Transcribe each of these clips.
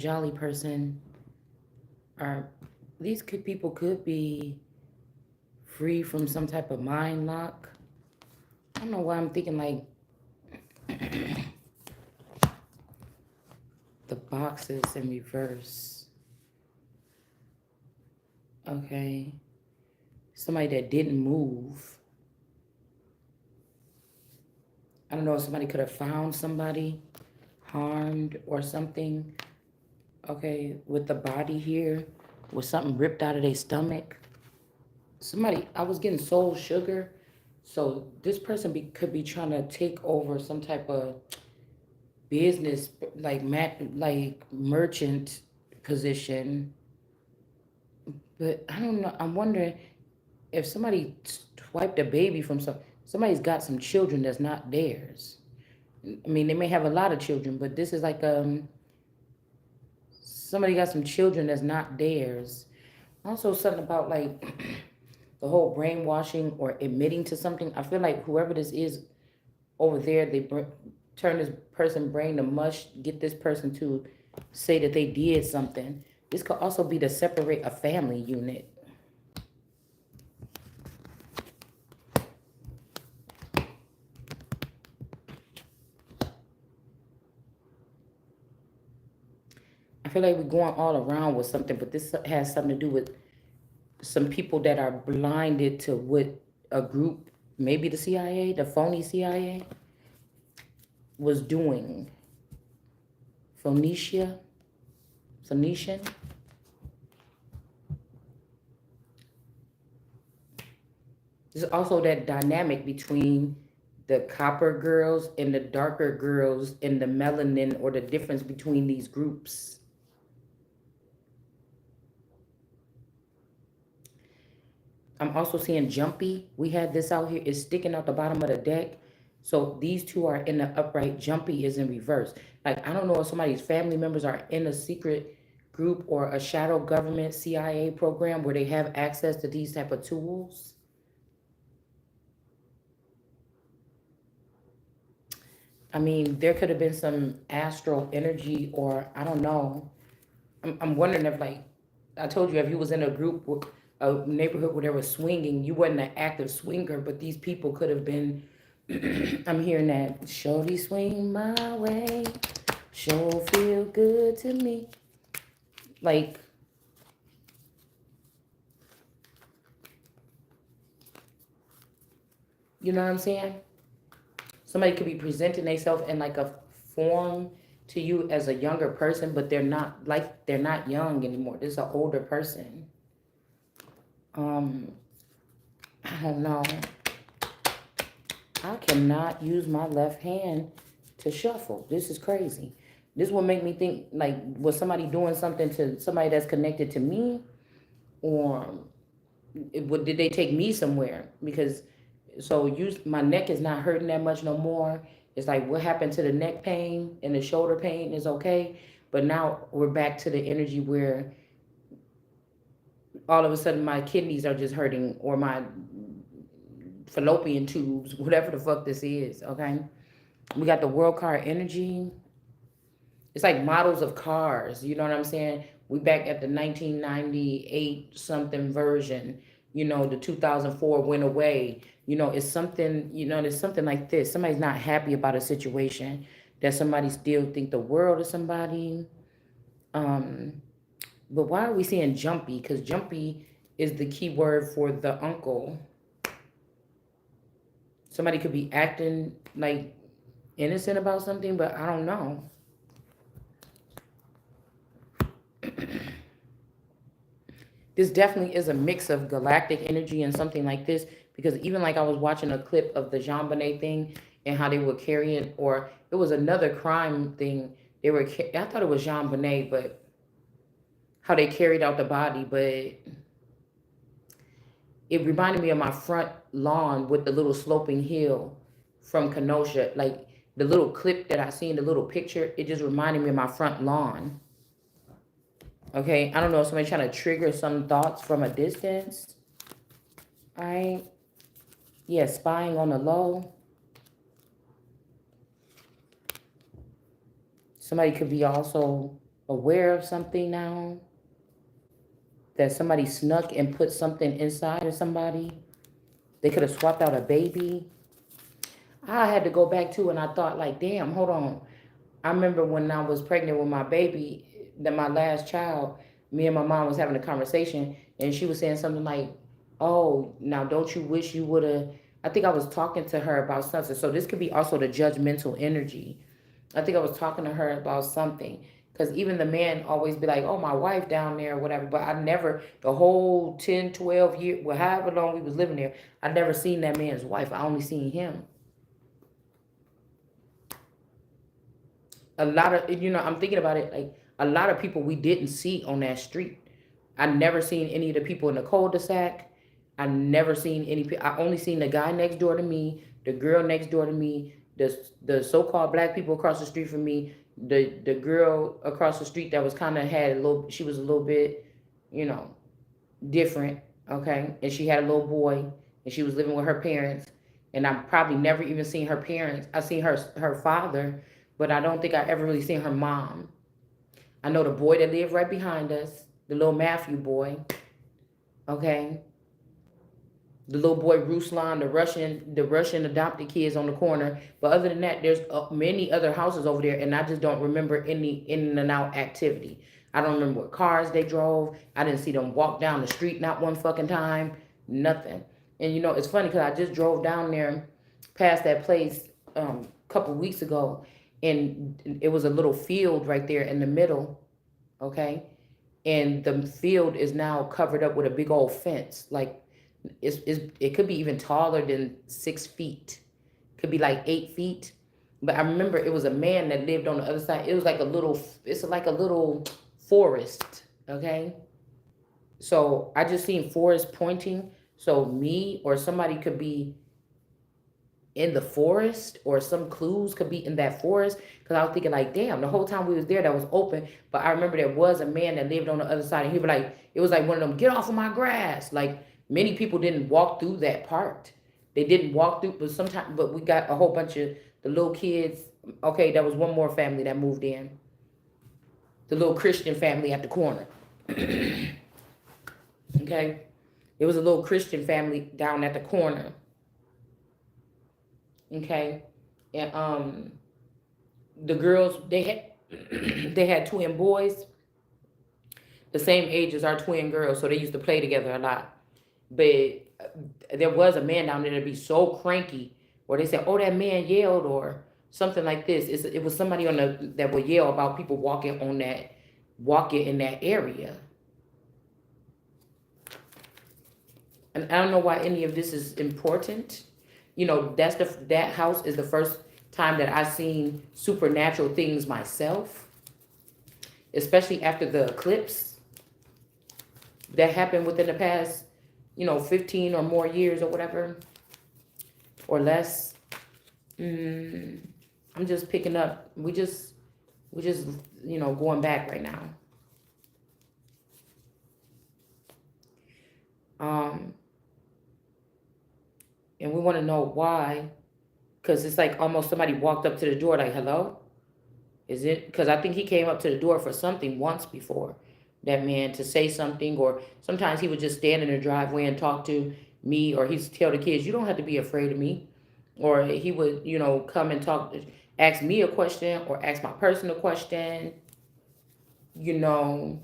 jolly person, or people could be free from some type of mind lock. I don't know why I'm thinking like the boxes in reverse. Okay. Somebody that didn't move. I don't know if somebody could have found somebody harmed or something. Okay, with the body here, with something ripped out of their stomach. Somebody, I was getting soul sugar. So this person could be trying to take over some type of business, like merchant position. But I don't know. I'm wondering if somebody swiped a baby from somebody's got some children that's not theirs. I mean, they may have a lot of children, but this is like somebody got some children that's not theirs. Also, something about like the whole brainwashing or admitting to something. I feel like whoever this is over there, turn this person brain to mush, get this person to say that they did something. This could also be to separate a family unit. I feel like we're going all around with something, but this has something to do with some people that are blinded to what a group, maybe the CIA, the phony CIA, was doing. Phoenicia, Phoenician. There's also that dynamic between the copper girls and the darker girls and the melanin, or the difference between these groups. I'm also seeing jumpy. We had this out here. It's sticking out the bottom of the deck. So these two are in the upright. Jumpy is in reverse. Like, I don't know if somebody's family members are in a secret group or a shadow government CIA program where they have access to these type of tools. I mean, there could have been some astral energy, or I don't know. I'm wondering if, like, I told you, if you was in a group, a neighborhood where they were swinging, you wasn't an active swinger, but these people could have been. I'm hearing that, shorty swing my way, sure feel good to me. Like, you know what I'm saying? Somebody could be presenting themselves in like a form to you as a younger person, but they're not young anymore. This is an older person. Um, I don't know. I cannot use my left hand to shuffle. This is crazy. This will make me think, like, was somebody doing something to somebody that's connected to me, or did they take me somewhere? Because my neck is not hurting that much no more. It's like, what happened to the neck pain and the shoulder pain is okay, but now we're back to the energy where all of a sudden my kidneys are just hurting, or my fallopian tubes, whatever the fuck this is. Okay, we got the world card energy. It's like models of cars. You know what I'm saying? We back at the 1998 something version. The 2004 went away. It's something. There's something like this. Somebody's not happy about a situation. That somebody still think the world of somebody. Um, but why are we saying jumpy? Because jumpy is the key word for the uncle. Somebody could be acting like innocent about something, but I don't know. This definitely is a mix of galactic energy and something like this, because even like I was watching a clip of the Jean Bonnet thing and how they were carrying, or it was another crime thing. I thought it was Jean Bonnet, but how they carried out the body, but it reminded me of my front lawn with the little sloping hill from Kenosha. Like the little clip that I seen, the little picture, it just reminded me of my front lawn. Okay, I don't know if somebody's trying to trigger some thoughts from a distance. All right. Yeah, spying on the low. Somebody could be also aware of something now, that somebody snuck and put something inside of somebody. They could have swapped out a baby. I had to go back to and I thought like, damn, hold on. I remember when I was pregnant with my baby, that my last child, me and my mom was having a conversation and she was saying something like, oh, now don't you wish you would have, I think I was talking to her about something. So this could be also the judgmental energy. I think I was talking to her about something. Because even the man always be like, oh, my wife down there or whatever. But I never, the whole 10, 12 years, well, however long we was living there, I never seen that man's wife. I only seen him. A lot of, I'm thinking about it, like a lot of people we didn't see on that street. I never seen any of the people in the cul-de-sac. I never seen I only seen the guy next door to me, the girl next door to me, the so-called black people across the street from me, the girl across the street that was kind of had a little, she was a little bit, you know, different, okay? And she had a little boy and she was living with her parents. And I probably never even seen her parents. I seen her father, but I don't think I ever really seen her mom. I know the boy that lived right behind us, the little Matthew boy, okay? The little boy Ruslan, the Russian adopted kids on the corner. But other than that, there's many other houses over there, and I just don't remember any in and out activity. I don't remember what cars they drove. I didn't see them walk down the street not one fucking time. Nothing. And it's funny because I just drove down there past that place a couple weeks ago, and it was a little field right there in the middle, okay? And the field is now covered up with a big old fence, like it could be even taller than 6 feet. Could be like 8 feet. But I remember it was a man that lived on the other side. It was like it's like a little forest. Okay. So I just seen forest pointing. So me or somebody could be in the forest, or some clues could be in that forest, because I was thinking like, damn, the whole time we was there that was open. But I remember there was a man that lived on the other side, and he was like, it was like one of them, get off of my grass. Like, many people didn't walk through that part. They didn't walk through, but sometimes, but we got a whole bunch of the little kids. Okay, there was one more family that moved in, the little Christian family at the corner. Okay, it was a little Christian family down at the corner. Okay, and the girls, they had they had twin boys the same age as our twin girls, so they used to play together a lot. But there was a man down there that be so cranky, or they said, "Oh, that man yelled," or something like this. It was somebody on the that would yell about people walking in that area. And I don't know why any of this is important. That house is the first time that I've seen supernatural things myself, especially after the eclipse that happened within the past, 15 or more years or whatever, or less. I'm just picking up. We just going back right now. Um, and we want to know why, because it's like almost somebody walked up to the door like, hello? Is it? Because I think he came up to the door for something once before, that man, to say something, or sometimes he would just stand in the driveway and talk to me, or he'd tell the kids, you don't have to be afraid of me. Or he would, come and talk, ask me a question, or ask my person a question, you know.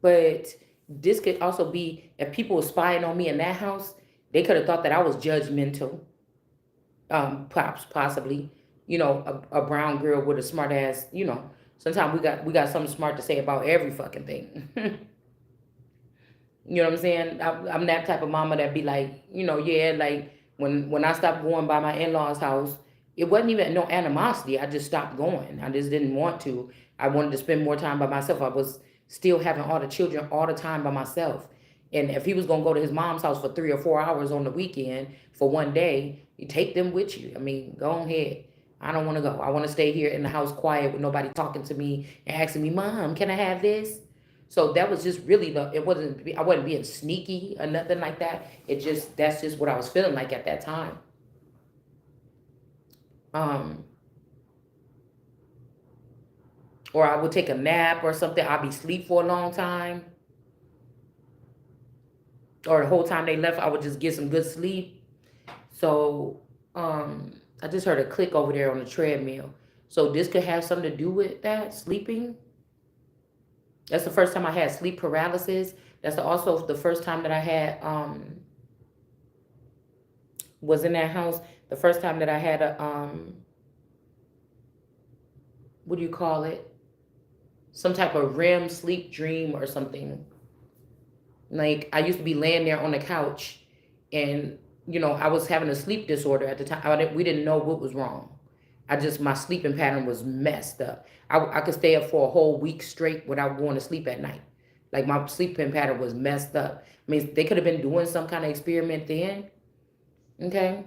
But this could also be, if people were spying on me in that house, they could have thought that I was judgmental. Perhaps, possibly, a brown girl with a smart ass. Sometimes we got something smart to say about every fucking thing. You know what I'm saying? I'm that type of mama that be like, yeah, like when I stopped going by my in-laws' house, it wasn't even no animosity. I just stopped going. I just didn't want to. I wanted to spend more time by myself. I was still having all the children all the time by myself. And if he was gonna go to his mom's house for 3 or 4 hours on the weekend for one day, you take them with you. I mean, go ahead. I don't want to go. I want to stay here in the house quiet with nobody talking to me and asking me, Mom, can I have this? So that was just really it wasn't, I wasn't being sneaky or nothing like that. That's just what I was feeling like at that time. Um, or I would take a nap or something. I'd be asleep for a long time. Or the whole time they left, I would just get some good sleep. So I just heard a click over there on the treadmill. So this could have something to do with that, sleeping. That's the first time I had sleep paralysis. That's also the first time that I had was in that house. The first time that I had a what do you call it? Some type of REM sleep dream or something. Like I used to be laying there on the couch, and I was having a sleep disorder at the time. We didn't know what was wrong. My sleeping pattern was messed up. I could stay up for a whole week straight without going to sleep at night. Like my sleeping pattern was messed up. I mean, they could have been doing some kind of experiment then. Okay.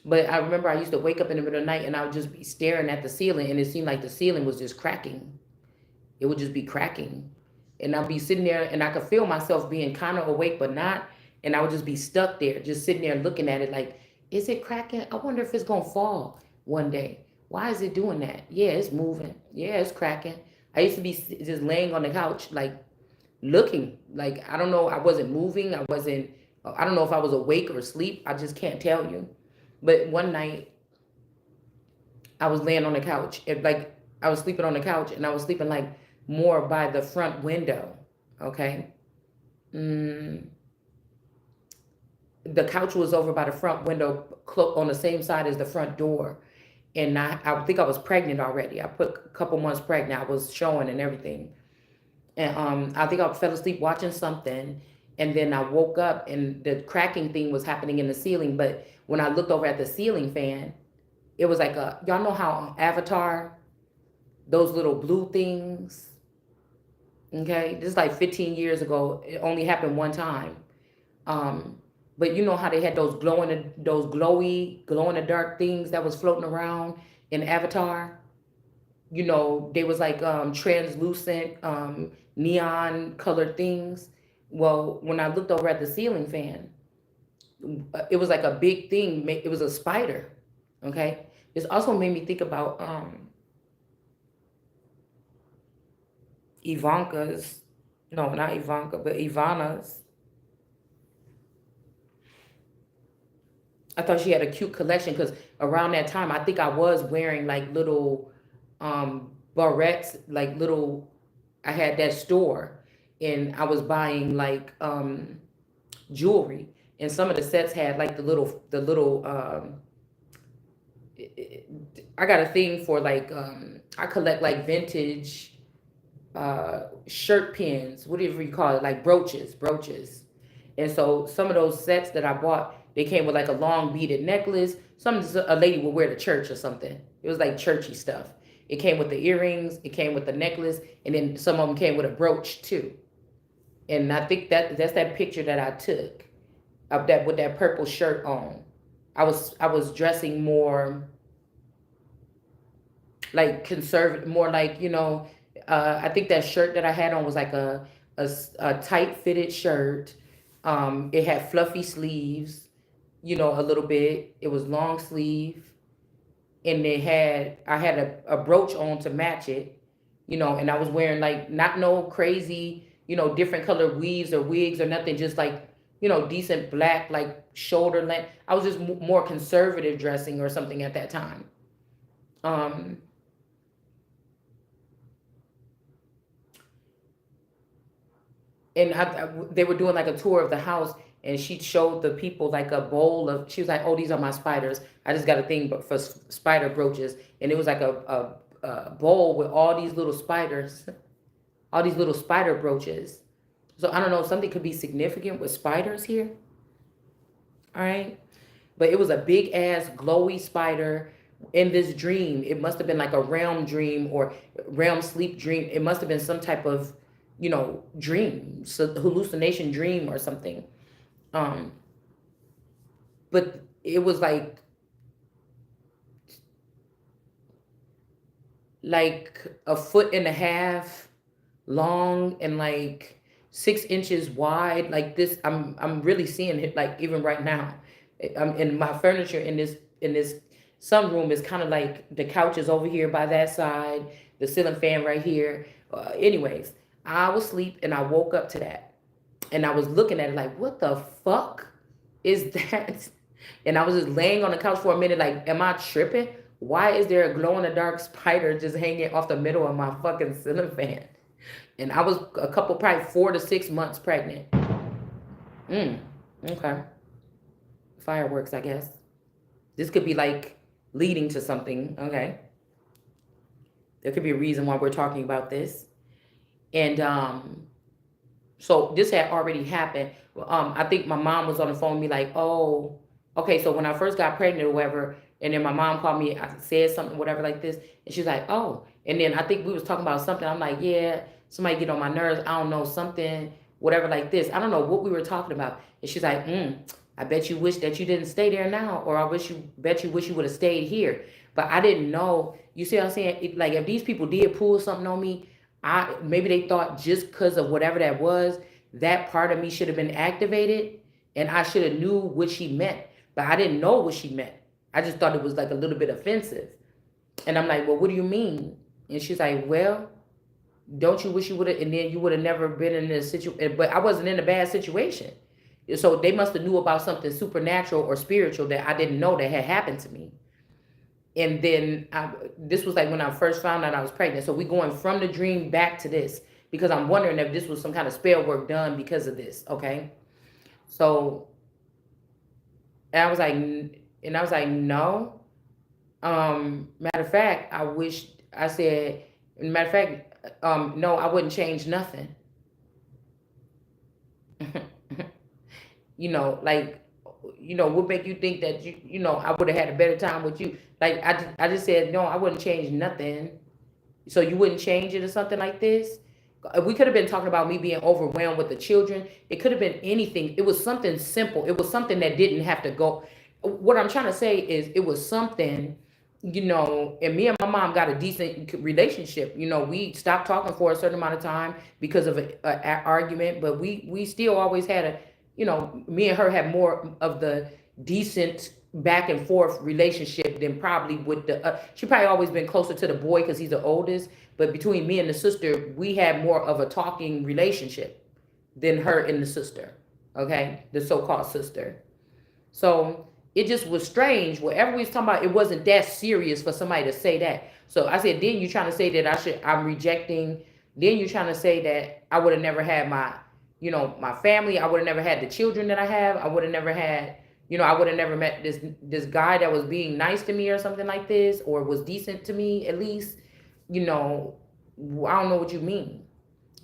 But I remember I used to wake up in the middle of the night and I would just be staring at the ceiling, and it seemed like the ceiling was just cracking. It would just be cracking. And I'd be sitting there and I could feel myself being kind of awake, but not. And I would just be stuck there, just sitting there looking at it like, is it cracking? I wonder if it's going to fall one day. Why is it doing that? Yeah, it's moving. Yeah, it's cracking. I used to be just laying on the couch, like looking, like, I don't know. I wasn't moving. I don't know if I was awake or asleep. I just can't tell you. But one night I was laying on the couch. Like I was sleeping on the couch, and I was sleeping like more by the front window. Okay. Mm, the couch was over by the front window, on the same side as the front door. And I think I was pregnant already. I put a couple months pregnant. I was showing and everything. And I think I fell asleep watching something. And then I woke up and the cracking thing was happening in the ceiling. But when I looked over at the ceiling fan, it was like y'all know how on Avatar, those little blue things, okay? This is like 15 years ago. It only happened one time. Um, but you know how they had those glow in the dark things that was floating around in Avatar? They was like translucent, neon colored things. Well, when I looked over at the ceiling fan, it was like a big thing. It was a spider. Okay. This also made me think about Ivanka's, no, not Ivanka, but Ivana's. I thought she had a cute collection because around that time, I think I was wearing like little barrettes, like little. I had that store, and I was buying like jewelry, and some of the sets had like the little. I got a thing for like I collect like vintage shirt pins, whatever you call it, like brooches. And so some of those sets that I bought, they came with like a long beaded necklace. Some a lady would wear to church or something. It was like churchy stuff. It came with the earrings, it came with the necklace, and then some of them came with a brooch too. And I think that's that picture that I took of that with that purple shirt on. I was dressing more like conservative, more like I think that shirt that I had on was like a tight fitted shirt. It had fluffy sleeves, a little bit. It was long sleeve, and I had a brooch on to match it, and I was wearing like not no crazy, different color weaves or wigs or nothing, just like decent black like shoulder length. I was just more conservative dressing or something at that time. Um, and they were doing like a tour of the house, and she showed the people like a bowl of, she was like, oh, these are my spiders. I just got a thing but for spider brooches, and it was like a bowl with all these little spiders, all these little spider brooches. So I don't know, something could be significant with spiders here. All right. But it was a big ass glowy spider in this dream. It must have been like a realm dream or realm sleep dream. It must have been some type of, dream, so hallucination dream or something. Um, but it was like a foot and a half long and like 6 inches wide. Like this, I'm really seeing it like even right now. And my furniture in this sunroom is kind of like the couch is over here by that side, the ceiling fan right here. Anyways, I was asleep and I woke up to that, and I was looking at it like, what the fuck is that? And I was just laying on the couch for a minute, like, am I tripping? Why is there a glow in the dark spider just hanging off the middle of my fucking ceiling fan? And I was a couple, probably 4 to 6 months pregnant. Mm, okay. Fireworks, I guess. This could be like leading to something. Okay. There could be a reason why we're talking about this. And so this had already happened. I think my mom was on the phone with me like, oh, okay. So when I first got pregnant or whatever, and then my mom called me, I said something, whatever like this, and she's like, oh. And then I think we was talking about something. I'm like, yeah, somebody get on my nerves. I don't know, something, whatever like this. I don't know what we were talking about. And she's like, I bet you wish that you didn't stay there now, or bet you wish you would have stayed here. But I didn't know. You see what I'm saying? Like if these people did pull something on me, maybe they thought just because of whatever that was, that part of me should have been activated, and I should have knew what she meant. But I didn't know what she meant. I just thought it was like a little bit offensive. And I'm like, well, what do you mean? And she's like, well, don't you wish you would have, and then you would have never been in this situation. But I wasn't in a bad situation. So they must have knew about something supernatural or spiritual that I didn't know that had happened to me. And then this was like when I first found out I was pregnant. So we going from the dream back to this because I'm wondering if this was some kind of spell work done because of this. Okay. So, and I was like, no. Matter of fact, I said, matter of fact, no, I wouldn't change nothing. Like, what make you think that I would have had a better time with you? Like, I just said, no, I wouldn't change nothing. So you wouldn't change it or something like this? We could have been talking about me being overwhelmed with the children. It could have been anything. It was something simple. It was something that didn't have to go. What I'm trying to say is it was something, and me and my mom got a decent relationship. We stopped talking for a certain amount of time because of an argument, but we still always had me and her had more of the decent back and forth relationship than probably with she probably always been closer to the boy because he's the oldest, but between me and the sister, we had more of a talking relationship than her and the sister. Okay, the so-called sister. So it just was strange. Whatever we was talking about, it wasn't that serious for somebody to say that. So I said, then you trying to say that I'm rejecting. Then you trying to say that I would have never had my family. I would have never had the children that I have. I would have never had, I would have never met this guy that was being nice to me or something like this, or was decent to me at least. I don't know what you mean.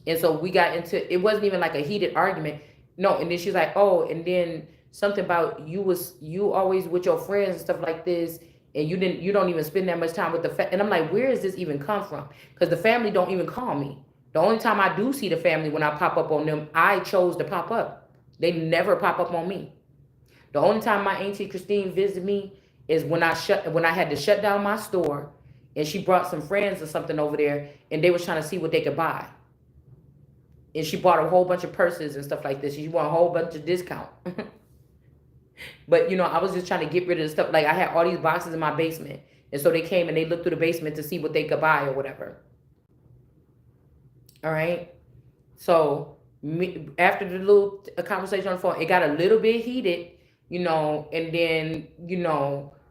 And so we got into, it wasn't even like a heated argument. No, and then she's like, oh, and then something about you always with your friends and stuff like this, and you don't even spend that much time with and I'm like, where does this even come from? Because the family don't even call me. The only time I do see the family when I pop up on them, I chose to pop up. They never pop up on me. The only time my auntie Christine visited me is when I had to shut down my store, and she brought some friends or something over there, and they was trying to see what they could buy. And she bought a whole bunch of purses and stuff like this. She bought a whole bunch of discount. But I was just trying to get rid of the stuff. Like I had all these boxes in my basement, and so they came and they looked through the basement to see what they could buy or whatever. All right. So after the little conversation on the phone, it got a little bit heated, and then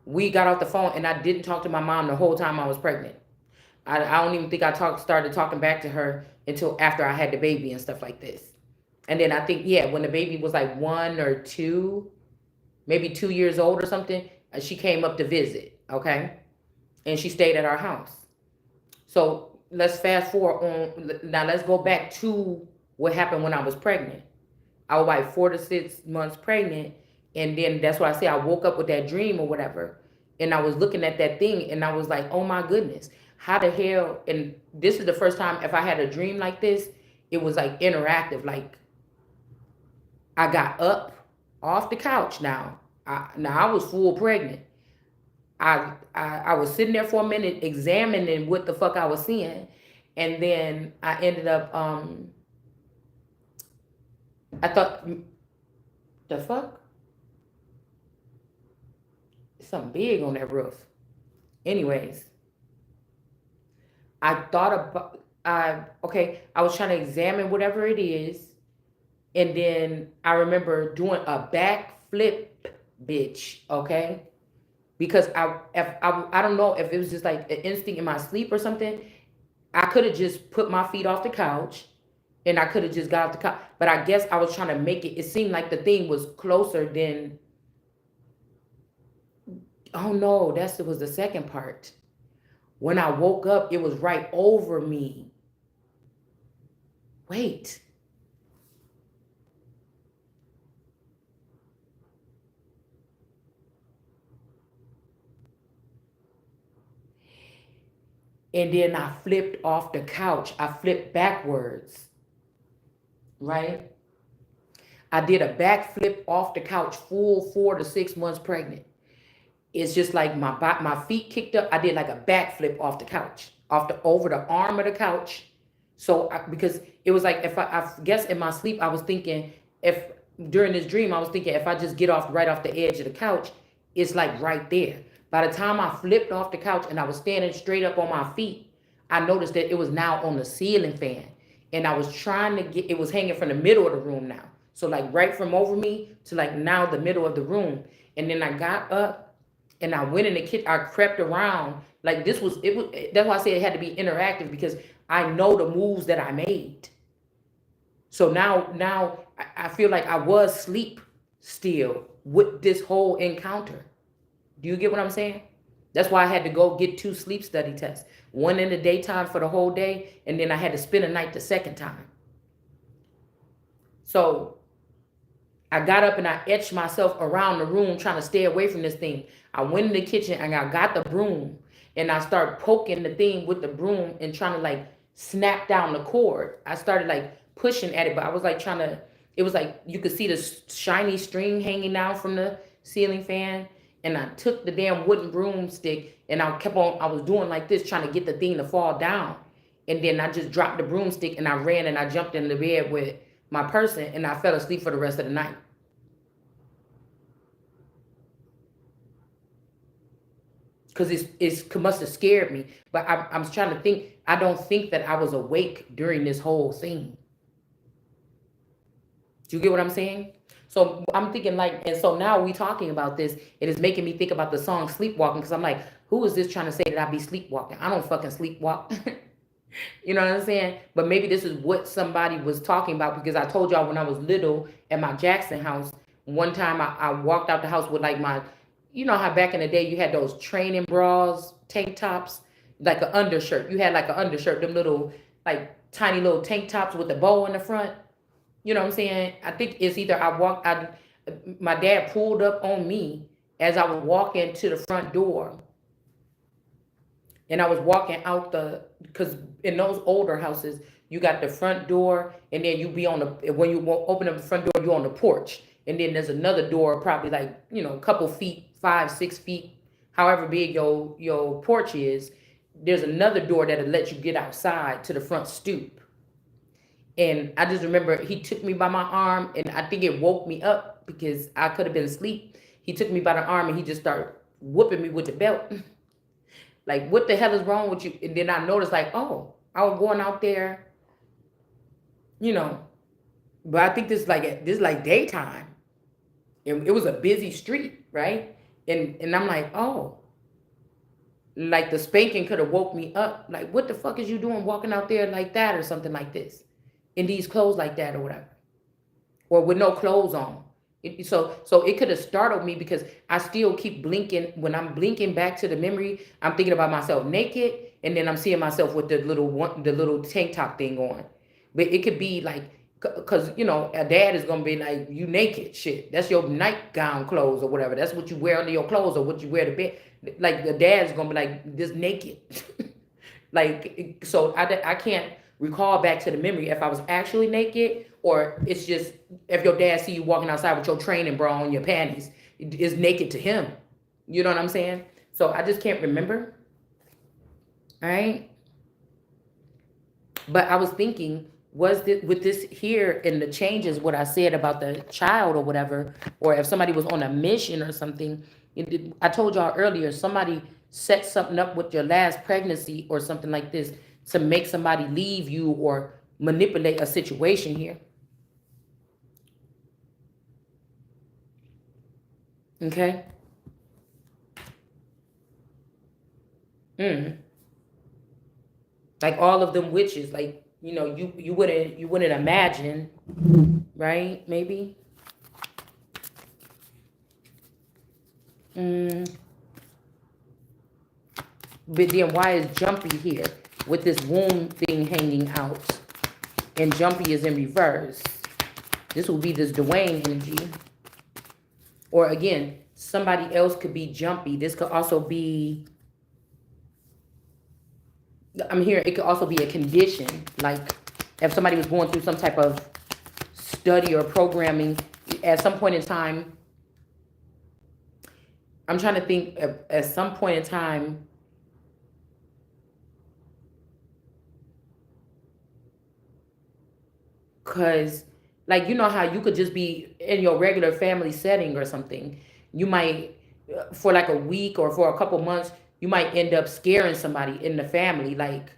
we got off the phone, and I didn't talk to my mom the whole time I was pregnant. I don't even think I started talking back to her until after I had the baby and stuff like this. And then I think, yeah, when the baby was like 1 or 2, maybe 2 years old or something, she came up to visit, okay? And she stayed at our house. So let's fast forward on. Now let's go back to what happened when I was pregnant. I was like 4 to 6 months pregnant, and then that's why I say I woke up with that dream or whatever, and I was looking at that thing, and I was like, oh my goodness, how the hell? And this is the first time if I had a dream like this, it was like interactive. Like I got up off the couch. Now I was full pregnant. I was sitting there for a minute examining what the fuck I was seeing, And then I ended up, I thought, the fuck? Something big on that roof. Anyways, I thought about, okay, I was trying to examine whatever it is. And then I remember doing a backflip, bitch, okay? Because I don't know if it was just like an instinct in my sleep or something. I could have just put my feet off the couch and I could have just got off the couch. But I guess I was trying to make it, it seemed like the thing was closer than, oh no, that was the second part. When I woke up, it was right over me. Wait. And then I flipped off the couch. I flipped backwards, right? I did a backflip off the couch, full 4 to 6 months pregnant. It's just like my feet kicked up. I did like a backflip off the couch, off the over the arm of the couch. So because it was like if I guess in my sleep I was thinking if during this dream I was thinking if I just get off right off the edge of the couch, it's like right there. By the time I flipped off the couch and I was standing straight up on my feet, I noticed that it was now on the ceiling fan, and I was trying to get it was hanging from the middle of the room now. So like right from over me to like now the middle of the room, and then I got up and I went in the kitchen. I crept around like this was it was. That's why I said it had to be interactive because I know the moves that I made. So now I feel like I was asleep still with this whole encounter. Do you get what I'm saying? That's why I had to go get 2 sleep study tests. One in the daytime for the whole day, and then I had to spend a night the second time. So I got up and I etched myself around the room trying to stay away from this thing. I went in the kitchen and I got the broom and I started poking the thing with the broom and trying to like snap down the cord. I started like pushing at it, but I was like trying to, it was like you could see the shiny string hanging down from the ceiling fan. And I took the damn wooden broomstick and I kept on, I was doing like this, trying to get the thing to fall down. And then I just dropped the broomstick and I ran and I jumped in the bed with my person and I fell asleep for the rest of the night. Because it must have scared me. But I'm trying to think, I don't think that I was awake during this whole thing. Do you get what I'm saying? So I'm thinking like, and so now we talking about this, it is making me think about the song Sleepwalking, because I'm like, who is this trying to say that I be sleepwalking? I don't fucking sleepwalk. You know what I'm saying? But maybe this is what somebody was talking about, because I told y'all when I was little at my Jackson house, one time I walked out the house with like my, you know how back in the day you had those training bras, tank tops, like an undershirt. You had like an undershirt, them little like tiny little tank tops with the bow in the front. You know what I'm saying? I think it's either my dad pulled up on me as I was walking to the front door, and I was walking out because in those older houses, you got the front door, and then you be on the, when you open up the front door, you're on the porch. And then there's another door, probably like, a couple feet, 5, 6 feet, however big your porch is. There's another door that'll let you get outside to the front stoop. And I just remember he took me by my arm, and I think it woke me up because I could have been asleep. He took me by the arm and he just started whooping me with the belt. Like, what the hell is wrong with you? And then I noticed, like, oh, I was going out there, you know, but I think this is like daytime. It was a busy street, right? And I'm like, oh, like the spanking could have woke me up. Like, what the fuck is you doing walking out there like that or something like this, in these clothes like that or whatever, or with no clothes on? So it could have startled me because I still keep blinking. When I'm blinking back to the memory, I'm thinking about myself naked, and then I'm seeing myself with the little tank top thing on. But it could be like, because a dad is gonna be like, you naked, shit. That's your nightgown clothes or whatever. That's what you wear under your clothes or what you wear to bed. Like the dad's gonna be like this naked. Like, so I can't recall back to the memory if I was actually naked, or it's just if your dad see you walking outside with your training bra on your panties, is naked to him. You know what I'm saying? So I just can't remember. All right. But I was thinking, was this with this here in the changes, what I said about the child or whatever, or if somebody was on a mission or something, I told y'all earlier, somebody set something up with your last pregnancy or something like this to make somebody leave you or manipulate a situation here. Okay? Mm. Like all of them witches, like, you wouldn't imagine, right? Maybe. Mm. But then why is Jumpy here with this womb thing hanging out? And Jumpy is in reverse. This will be this Dwayne energy. Or again, somebody else could be Jumpy. This could also be, I'm here, it could also be a condition. Like if somebody was going through some type of study or programming at some point in time. I'm trying to think at some point in time, because like how you could just be in your regular family setting or something. You might for like a week or for a couple months, you might end up scaring somebody in the family. Like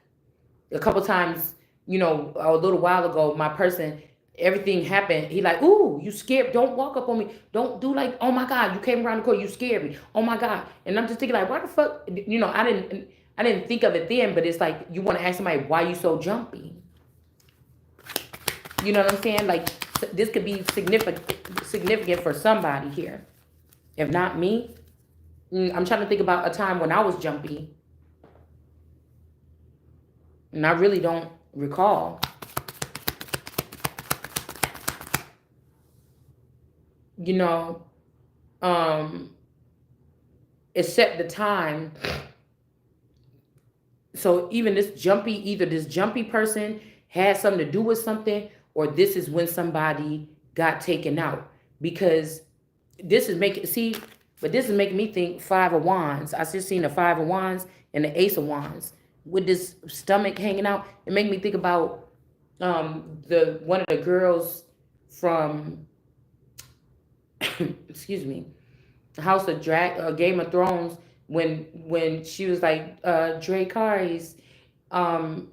a couple times, a little while ago, my person, everything happened. He like, ooh, you scared? Don't walk up on me. Don't do like, oh my God, you came around the corner, you scared me. Oh my God. And I'm just thinking like, why the fuck? I didn't think of it then, but it's like you want to ask somebody why you so jumpy. You know what I'm saying? Like this could be significant for somebody here. If not me, I'm trying to think about a time when I was jumpy, and I really don't recall. You know, um, except the time. So even either this jumpy person had something to do with something, or this is when somebody got taken out. Because this is making but this is making me think Five of Wands. I just seen the Five of Wands and the Ace of Wands with this stomach hanging out. It made me think about the one of the girls from excuse me, House of Game of Thrones, when she was like Dracarys, um,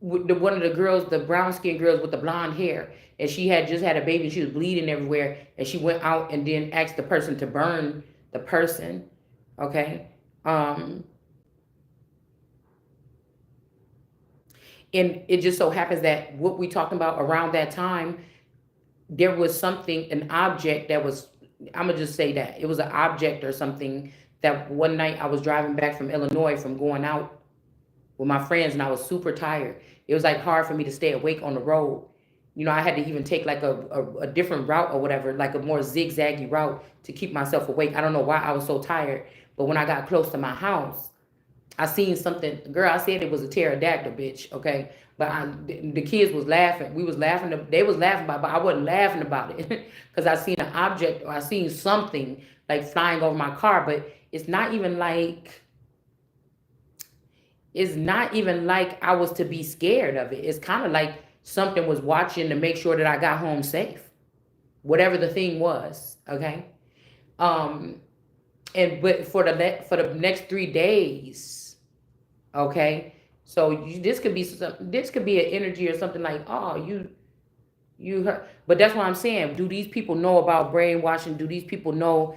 with one of the girls, the brown skinned girls with the blonde hair, and she had just had a baby, and she was bleeding everywhere, and she went out and then asked the person to burn the person. Okay, um, and it just so happens that what we talking about around that time, there was something, an object that was, I'm gonna just say that it was an object or something that one night I was driving back from Illinois from going out with my friends, and I was super tired. It was like hard for me to stay awake on the road. I had to even take like a different route or whatever, like a more zigzaggy route to keep myself awake. I don't know why I was so tired, but when I got close to my house, I seen something. Girl, I said it was a pterodactyl, bitch. Okay, but the kids was laughing. We was laughing. They was laughing about, it, but I wasn't laughing about it because I seen an object or I seen something like flying over my car. But it's not even like I was to be scared of it. It's kind of like something was watching to make sure that I got home safe, whatever the thing was. Okay, um, and but for the next 3 days. Okay, so this could be an energy or something like, oh, you heard. But that's what I'm saying. Do these people know about brainwashing? Do these people know,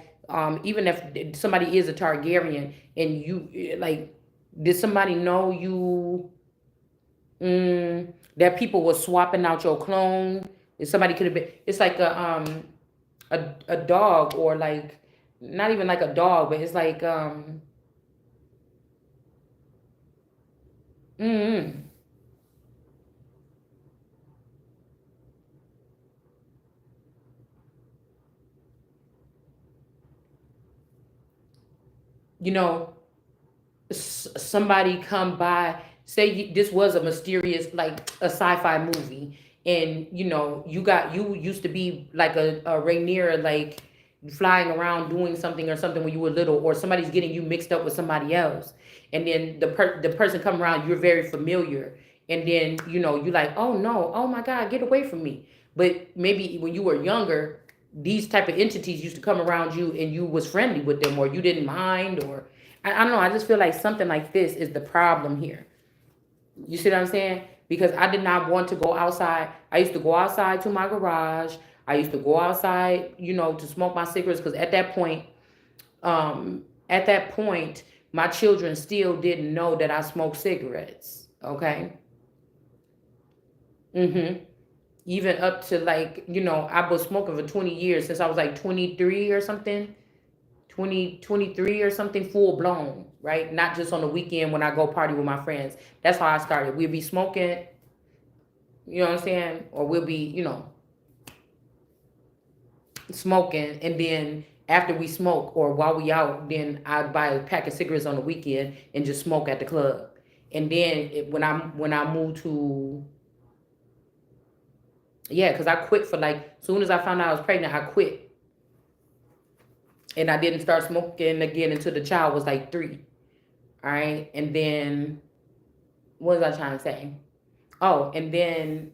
even if somebody is a Targaryen and you like, did somebody know you, that people were swapping out your clone? If somebody could have been, it's like a dog, or like not even like a dog, but it's like mm, you know somebody come by, say this was a mysterious, like a sci-fi movie, and you used to be like a Rainier, like flying around doing something or something when you were little, or somebody's getting you mixed up with somebody else, and then the person come around, you're very familiar, and then you like, oh no, oh my God, get away from me. But maybe when you were younger, these type of entities used to come around you and you was friendly with them, or you didn't mind, or I don't know. I just feel like something like this is the problem here. You see what I'm saying? Because I did not want to go outside. I used to go outside to my garage. I used to go outside, to smoke my cigarettes. Because at that point, my children still didn't know that I smoked cigarettes. Okay. Even up to like, I was smoking for 20 years since I was like 23 or something. 2023 or something, full blown, right? Not just on the weekend when I go party with my friends. That's how I started. We'd be smoking, you know what I'm saying? Or we'll be, smoking, and then after we smoke or while we out, then I'd buy a pack of cigarettes on the weekend and just smoke at the club. And then when I moved to, yeah, because I quit for like, soon as I found out I was pregnant, I quit. And I didn't start smoking again until the child was like 3. All right. And then what was I trying to say? Oh, and then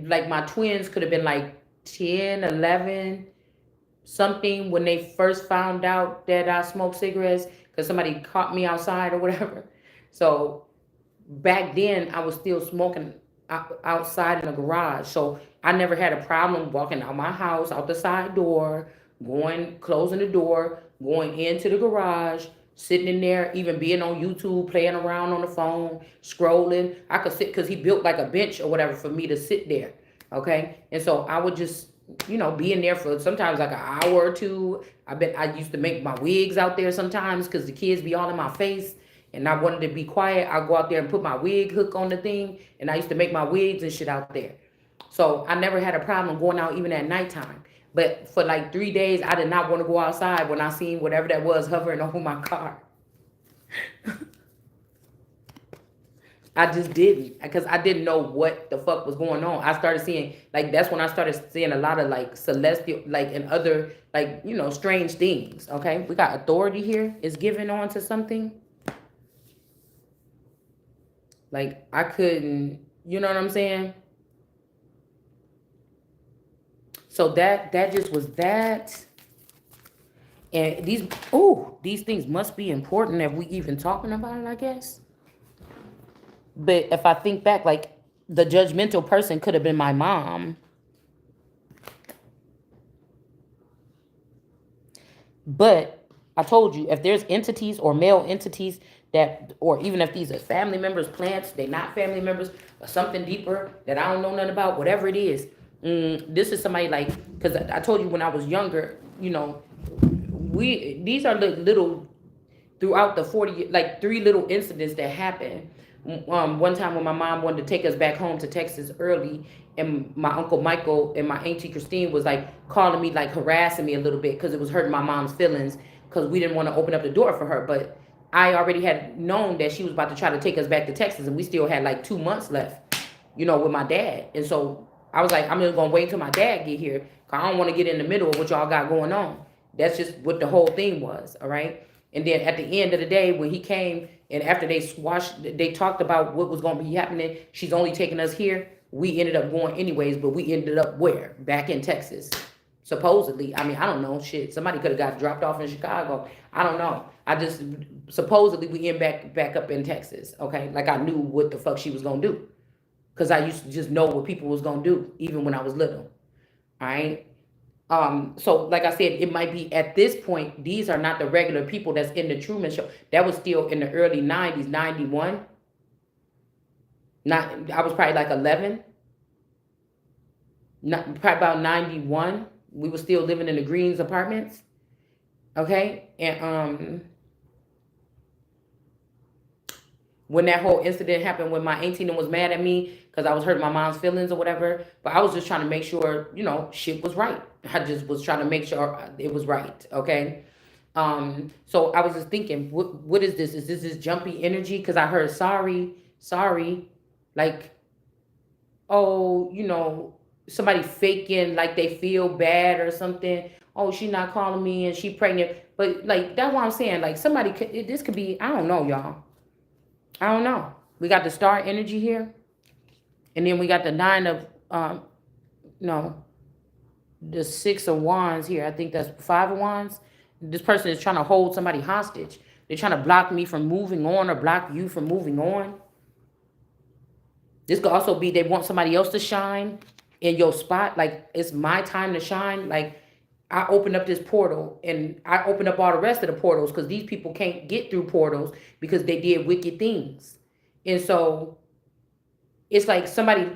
like my twins could have been like 10, 11, something, when they first found out that I smoked cigarettes because somebody caught me outside or whatever. So back then I was still smoking outside in the garage. So I never had a problem walking out my house, out the side door, going, closing the door, going into the garage, sitting in there, even being on YouTube, playing around on the phone, scrolling. I could sit because he built like a bench or whatever for me to sit there. Okay. And so I would just, be in there for sometimes like an hour or two. I used to make my wigs out there sometimes because the kids be all in my face and I wanted to be quiet. I go out there and put my wig hook on the thing, and I used to make my wigs and shit out there. So I never had a problem going out even at nighttime. But for like 3 days, I did not want to go outside when I seen whatever that was hovering over my car. I just didn't, because I didn't know what the fuck was going on. I started seeing, like, that's when I started seeing a lot of like celestial, like, and other like, strange things. Okay, we got authority here is given on to something. Like I couldn't, you know what I'm saying? So that just was that. And these things must be important if we even talking about it, I guess. But if I think back, like the judgmental person could have been my mom. But I told you, if there's entities or male entities that, or even if these are family members, plants, they're not family members, or something deeper that I don't know nothing about, whatever it is, this is somebody like, because I told you when I was younger, these are the little, throughout the 40, like 3 little incidents that happened. One time when my mom wanted to take us back home to Texas early, and my uncle Michael and my auntie Christine was like calling me, like harassing me a little bit because it was hurting my mom's feelings because we didn't want to open up the door for her. But I already had known that she was about to try to take us back to Texas, and we still had like 2 months left, with my dad. And so I was like, I'm just gonna wait until my dad get here, cause I don't want to get in the middle of what y'all got going on. That's just what the whole thing was, all right? And then at the end of the day, when he came and after they talked about what was going to be happening, she's only taking us here. We ended up going anyways, but we ended up where? Back in Texas. Supposedly. I mean, I don't know. Shit. Somebody could have got dropped off in Chicago. I don't know. I just, supposedly we end back up in Texas. Okay. Like I knew what the fuck she was going to do. Because I used to just know what people was going to do, even when I was little. All right. So like I said, it might be at this point, these are not the regular people that's in the Truman Show. That was still in the early 90s, 91. Not, I was probably like 11. Not, probably about 91. We were still living in the Greens apartments. Okay. And when that whole incident happened, when my auntie was mad at me because I was hurting my mom's feelings or whatever, but I was just trying to make sure, shit was right. I just was trying to make sure it was right. Okay. So I was just thinking, what is this? Is this jumpy energy? Because I heard sorry, like, oh, somebody faking like they feel bad or something. Oh, she not calling me and she pregnant. But like that's what I'm saying. Like somebody could, this could be, I don't know, y'all. I don't know. We got the star energy here, and then we got the nine of no, the six of wands here. I think that's five of wands. This person is trying to hold somebody hostage. They're trying to block me from moving on or block you from moving on. This could also be they want somebody else to shine in your spot. Like it's my time to shine. Like I opened up this portal and I opened up all the rest of the portals because these people can't get through portals because they did wicked things. And so it's like somebody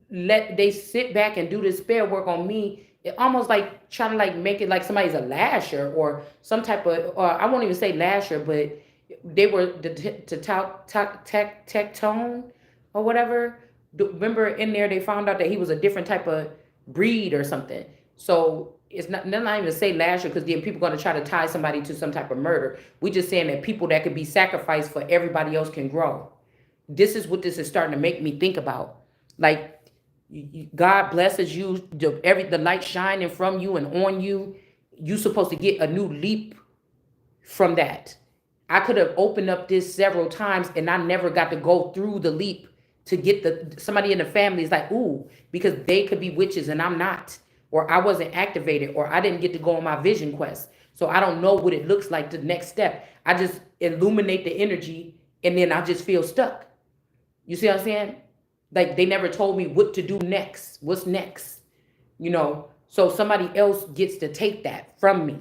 let they sit back and do this spell work on me. It almost like trying to like make it like somebody's a lasher or some type of or I won't even say lasher, but they were to tectone or whatever. Remember in there they found out that he was a different type of breed or something. So it's not even say lasher because then people gonna try to tie somebody to some type of murder. We just saying that people that could be sacrificed for everybody else can grow. This is what this is starting to make me think about. Like God blesses you, the light shining from you and on you. You supposed to get a new leap from that. I could have opened up this several times and I never got to go through the leap to get the somebody in the family is like, ooh, because they could be witches and I'm not. Or I wasn't activated, or I didn't get to go on my vision quest. So I don't know what it looks like the next step. I just illuminate the energy and then I just feel stuck. You see what I'm saying? Like they never told me what to do next. What's next? You know, so somebody else gets to take that from me.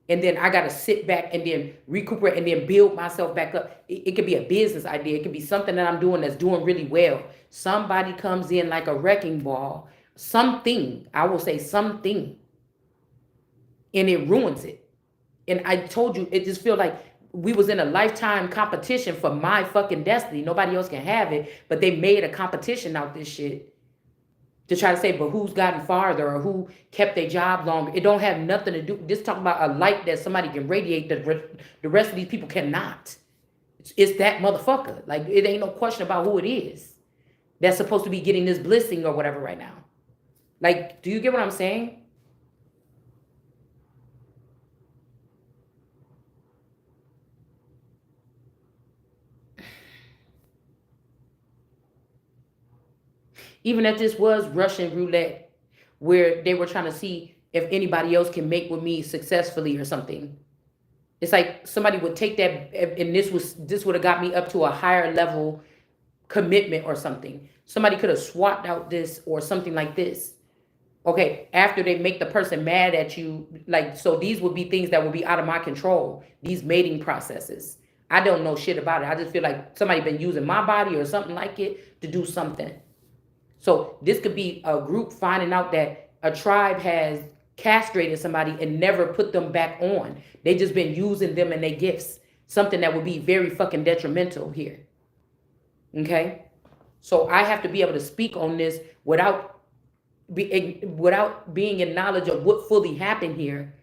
And then I got to sit back and then recuperate and then build myself back up. It could be a business idea. It could be something that I'm doing that's doing really well. Somebody comes in like a wrecking ball. Something, I will say something, and it ruins it. And I told you, it just feel like we was in a lifetime competition for my fucking destiny. Nobody else can have it, but they made a competition out this shit to try to say, but who's gotten farther or who kept their job longer. It don't have nothing to do. This talking about a light that somebody can radiate that the rest of these people cannot. It's that motherfucker. Like it ain't no question about who it is that's supposed to be getting this blessing or whatever right now. Like, do you get what I'm saying? Even if this was Russian roulette, where they were trying to see if anybody else can make with me successfully or something. It's like somebody would take that, and this would have got me up to a higher level commitment or something. Somebody could have swapped out this or something like this. Okay, after they make the person mad at you, like so these would be things that would be out of my control. These mating processes. I don't know shit about it. I just feel like somebody been using my body or something like it to do something. So this could be a group finding out that a tribe has castrated somebody and never put them back on. They just been using them and their gifts. Something that would be very fucking detrimental here. Okay? So I have to be able to speak on this without being in knowledge of what fully happened here.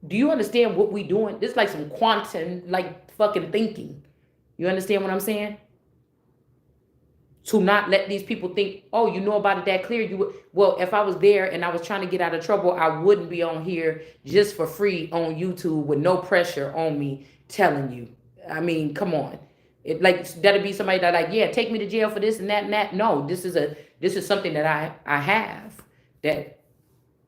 Do you understand what we doing? This is like some quantum like fucking thinking. You understand what I'm saying? To not let these people think, oh, you know about it that clear. You would, well, if I was there and I was trying to get out of trouble, I wouldn't be on here just for free on YouTube with no pressure on me telling you. I mean, come on. It like that'd be somebody that like, yeah, take me to jail for this and that and that. No, this is something that I have that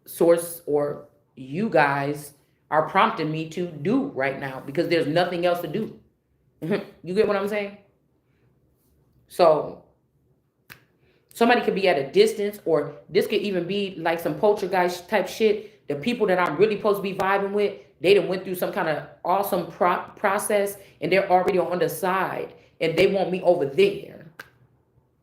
source or you guys are prompting me to do right now because there's nothing else to do. You get what I'm saying? So somebody could be at a distance, or this could even be like some poltergeist type shit. The people that I'm really supposed to be vibing with, they done went through some kind of awesome process and they're already on the side and they want me over there.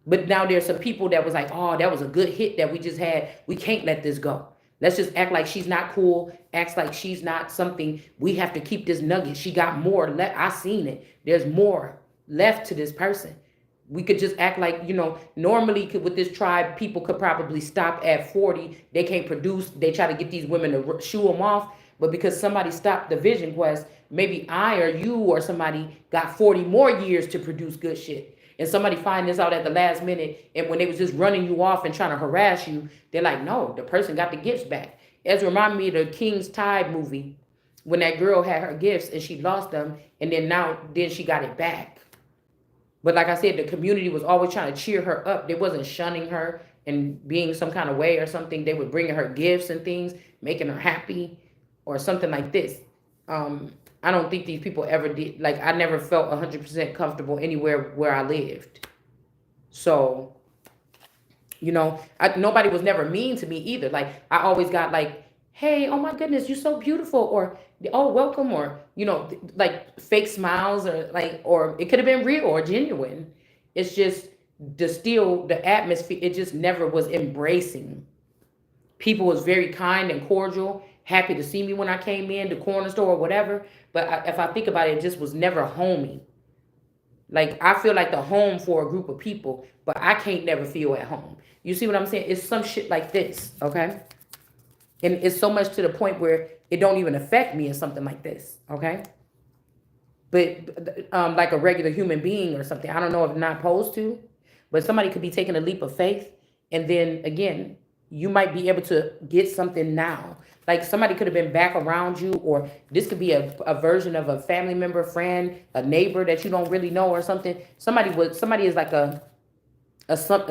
But now there's some people that was like, oh, that was a good hit that we just had. We can't let this go. Let's just act like she's not cool, acts like she's not something. We have to keep this nugget. She got more left. I seen it. There's more left to this person. We could just act like, normally with this tribe, people could probably stop at 40. They can't produce. They try to get these women to shoo them off. But because somebody stopped the vision quest, maybe I or you or somebody got 40 more years to produce good shit. And somebody find this out at the last minute. And when they was just running you off and trying to harass you, they're like, no, the person got the gifts back. It reminded me of the King's Tide movie when that girl had her gifts and she lost them. And then she got it back. But like I said, the community was always trying to cheer her up. They wasn't shunning her and being some kind of way or something. They were bringing her gifts and things, making her happy or something like this. I don't think these people ever did. Like, I never felt 100% comfortable anywhere where I lived. So, nobody was never mean to me either. Like, I always got like, hey, oh my goodness, you're so beautiful, or oh, welcome, or like fake smiles, or like, or it could have been real or genuine. It's just the atmosphere. It just never was embracing. People was very kind and cordial, happy to see me when I came in the corner store or whatever. But if I think about it, it just was never homey. Like, I feel like the home for a group of people, but I can't never feel at home. You see what I'm saying? It's some shit like this, okay? And it's so much to the point where it don't even affect me in something like this, okay? But like a regular human being or something, I don't know if I'm not supposed to, but somebody could be taking a leap of faith, and then again, you might be able to get something now. Like, somebody could have been back around you, or this could be a version of a family member, friend, a neighbor that you don't really know or something. Somebody is like a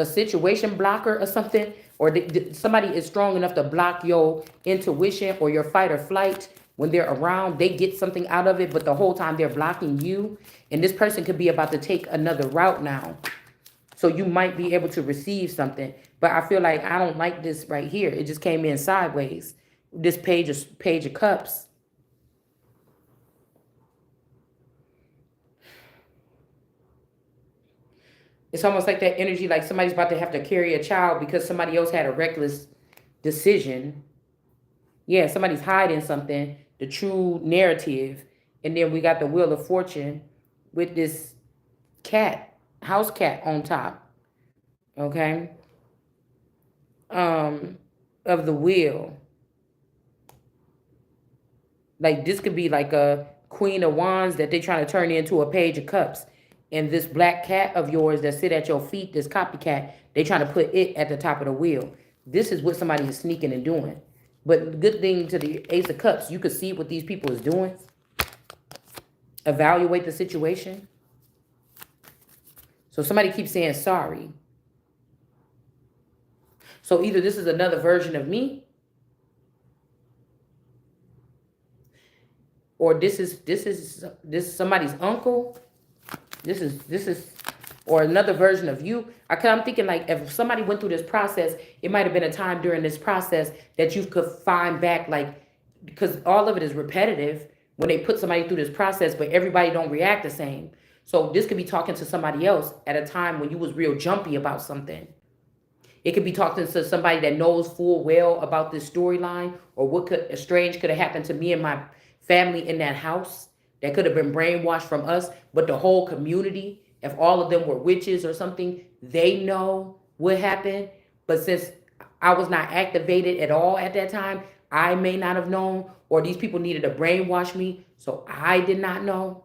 situation blocker or something, or somebody is strong enough to block your intuition or your fight or flight. When they're around, they get something out of it, but the whole time they're blocking you. And this person could be about to take another route now, so you might be able to receive something. But I feel like I don't like this right here. It just came in sideways. This page of cups. It's almost like that energy, like somebody's about to have to carry a child because somebody else had a reckless decision. Yeah, somebody's hiding something, the true narrative. And then we got the Wheel of Fortune with this cat, house cat on top. Okay? Of the wheel. Like, this could be like a Queen of Wands that they're trying to turn into a Page of Cups. And this black cat of yours that sit at your feet, this copycat, they trying to put it at the top of the wheel. This is what somebody is sneaking and doing. But good thing to the Ace of Cups, you could see what these people is doing. Evaluate the situation. So somebody keeps saying sorry. So either this is another version of me, or this is somebody's uncle. This is or another version of you. I'm thinking, like, if somebody went through this process, it might have been a time during this process that you could find back, like, because all of it is repetitive when they put somebody through this process, but everybody don't react the same. So this could be talking to somebody else at a time when you was real jumpy about something. It could be talking to somebody that knows full well about this storyline, or what strange could have happened to me and my family in that house that could have been brainwashed from us. But the whole community, if all of them were witches or something, they know what happened. But since I was not activated at all at that time, I may not have known, or these people needed to brainwash me, so I did not know.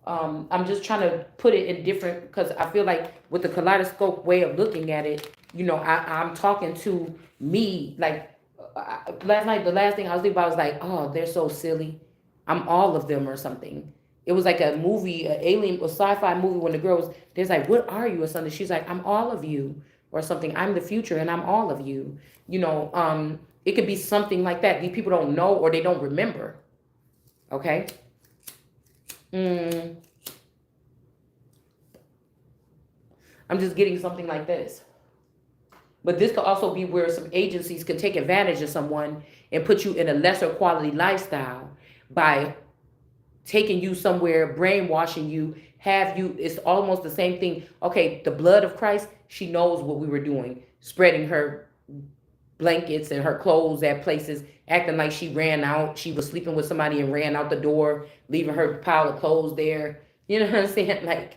I'm just trying to put it in different, because I feel like with the kaleidoscope way of looking at it, I'm talking to me. Like, last night, the last thing I was thinking about was like, oh, they're so silly. I'm all of them or something. It was like a movie, an alien or sci-fi movie, when the girl was, there's like, what are you or something? She's like, I'm all of you or something. I'm the future and I'm all of you. It could be something like that. These people don't know, or they don't remember. Okay. I'm just getting something like this. But this could also be where some agencies can take advantage of someone and put you in a lesser quality lifestyle by taking you somewhere, brainwashing you, it's almost the same thing. Okay, the blood of Christ, she knows what we were doing, spreading her blankets and her clothes at places, acting like she ran out. She was sleeping with somebody and ran out the door, leaving her pile of clothes there. You know what I'm saying? Like,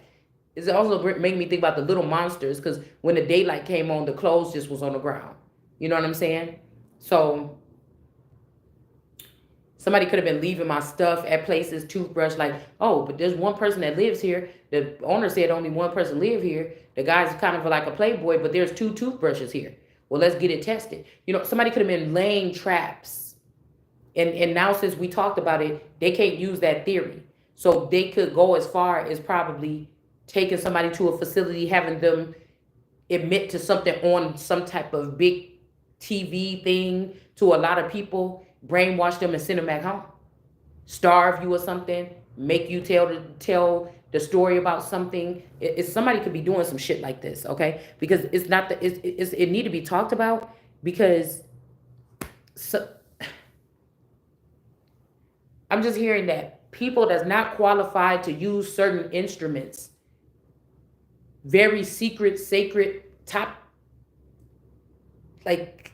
it's also making me think about the little monsters, because when the daylight came on, the clothes just was on the ground. You know what I'm saying? So somebody could have been leaving my stuff at places, toothbrush, like, oh, but there's one person that lives here. The owner said only one person live here. The guy's kind of like a playboy, but there's 2 toothbrushes here. Well, let's get it tested. Somebody could have been laying traps. And now, since we talked about it, they can't use that theory. So they could go as far as probably taking somebody to a facility, having them admit to something on some type of big TV thing to a lot of people, brainwash them and send them back home, starve you or something, make you tell the story about something. Somebody could be doing some shit like this, okay? Because it's not the it need to be talked about, because so, I'm just hearing that people that's not qualified to use certain instruments, very secret, sacred, top, like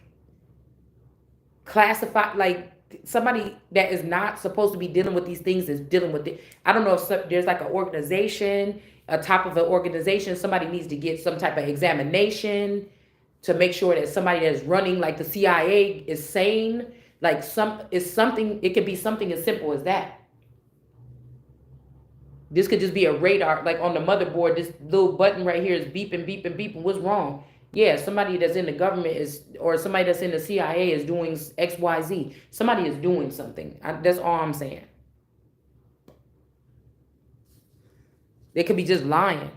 classified, like somebody that is not supposed to be dealing with these things is dealing with it. I don't know if there's like an organization, a top of an organization, somebody needs to get some type of examination to make sure that somebody that's running like the CIA is sane. Like it could be something as simple as that. This could just be a radar, like on the motherboard, this little button right here is beeping, beeping, beeping. What's wrong? Yeah, somebody that's in the government or somebody that's in the CIA is doing XYZ. Somebody is doing something. That's all I'm saying. They could be just lying.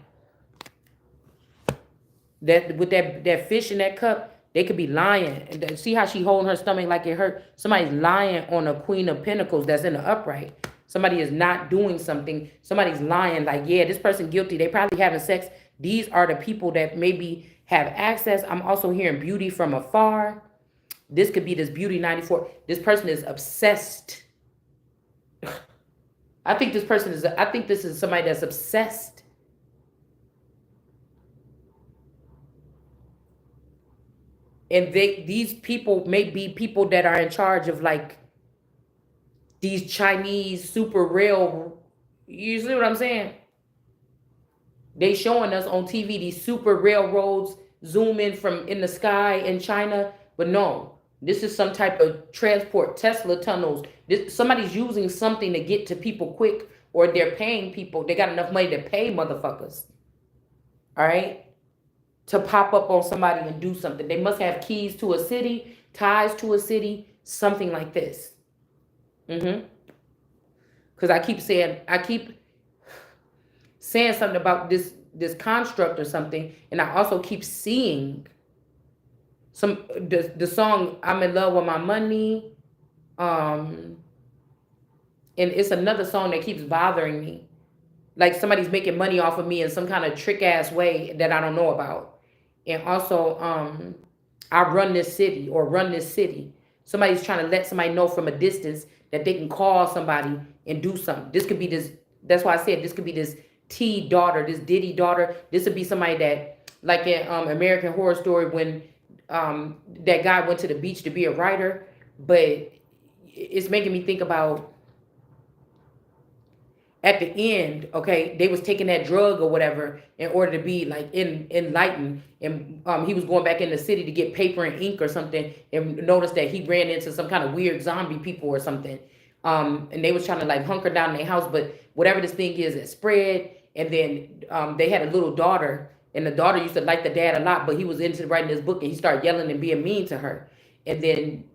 That with that fish in that cup, they could be lying. And see how she holding her stomach like it hurt? Somebody's lying on a Queen of Pentacles that's in the upright. Somebody is not doing something. Somebody's lying like, yeah, this person guilty. They probably having sex. These are the people that maybe have access. I'm also hearing beauty from afar. This could be this beauty 94. This person is obsessed. I think this is somebody that's obsessed. And these people may be people that are in charge of like these Chinese super rail. You see what I'm saying? They showing us on TV these super railroads zoom in from in the sky in China, but no, this is some type of transport, Tesla tunnels. Somebody's using something to get to people quick, or they're paying people. They got enough money to pay motherfuckers. All right? To pop up on somebody and do something. They must have keys to a city, ties to a city, something like this. Because I keep saying something about this construct or something, and I also keep seeing the song "I'm in Love with My Money," and it's another song that keeps bothering me, like somebody's making money off of me in some kind of trick ass way that I don't know about. And also, I run this city or run this city. Somebody's trying to let somebody know from a distance that they can call somebody and do something. This could be this. That's why I said this could be this T daughter, this Diddy daughter. This would be somebody that, like in American Horror Story, when that guy went to the beach to be a writer. But it's making me think about at the end, okay, they was taking that drug or whatever in order to be like enlightened, and he was going back in the city to get paper and ink or something, and noticed that he ran into some kind of weird zombie people or something, and they was trying to like hunker down in their house, but whatever this thing is, it spread, and then they had a little daughter, and the daughter used to like the dad a lot, but he was into writing this book, and he started yelling and being mean to her, and then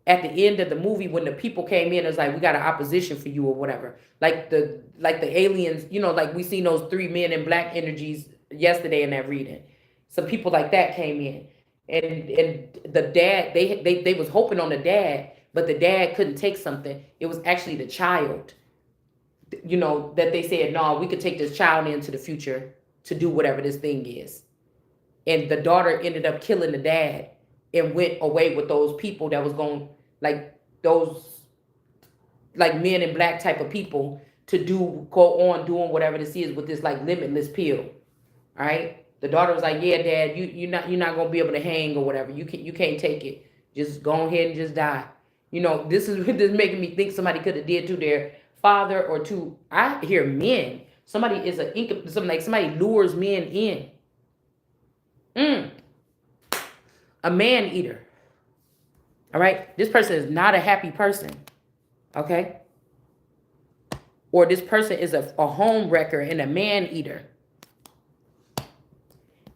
at the end of the movie, when the people came in, it was like, we got an opposition for you or whatever. Like the aliens, like we seen those 3 men in black energies yesterday in that reading. Some people like that came in. And the dad, they was hoping on the dad, but the dad couldn't take something. It was actually the child, that they said, no, we could take this child into the future to do whatever this thing is. And the daughter ended up killing the dad and went away with those people that was going, like those like men in black type of people, to go on doing whatever this is with this like limitless pill. All right. The daughter was like, yeah, dad, you're not gonna be able to hang or whatever. You can't take it. Just go ahead and just die. This is making me think somebody could have did to their father or to, I hear men. Somebody is somebody lures men in. A man eater. All right. This person is not a happy person. Okay. Or this person is a home wrecker and a man eater.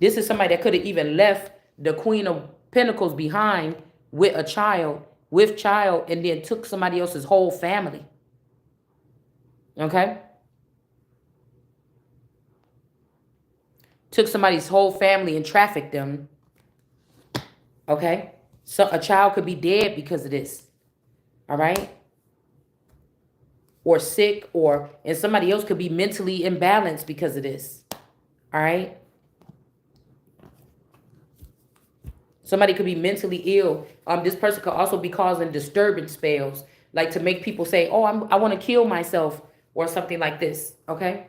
This is somebody that could have even left the Queen of Pentacles behind with a child, and then took somebody else's whole family. Okay. took somebody's whole family and trafficked them. Okay? So a child could be dead because of this. All right? Or sick, and somebody else could be mentally imbalanced because of this. All right? Somebody could be mentally ill. This person could also be causing disturbance spells, like to make people say, "Oh, I want to kill myself," or something like this. Okay,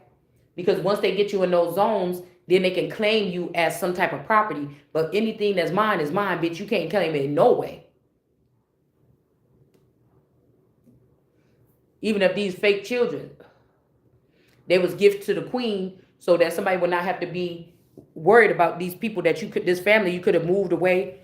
because once they get you in those zones, then they can claim you as some type of property. But anything that's mine is mine, bitch. You can't claim it in no way. Even if these fake children, they was gifted to the queen, so that somebody would not have to be worried about these people that this family you could have moved away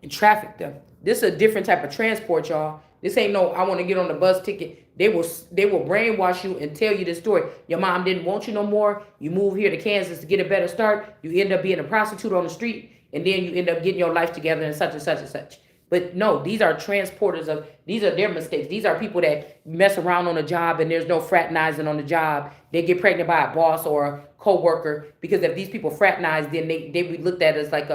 and trafficked them. This is a different type of transport, y'all. This ain't no, I want to get on the bus ticket. They will brainwash you and tell you this story. Your mom didn't want you no more. You move here to Kansas to get a better start. You end up being a prostitute on the street, and then you end up getting your life together and such and such and such. But no, these are transporters of, these are their mistakes. These are people that mess around on a job and there's no fraternizing on the job. They get pregnant by a boss or a co-worker, because if these people fraternize, then they be looked at as like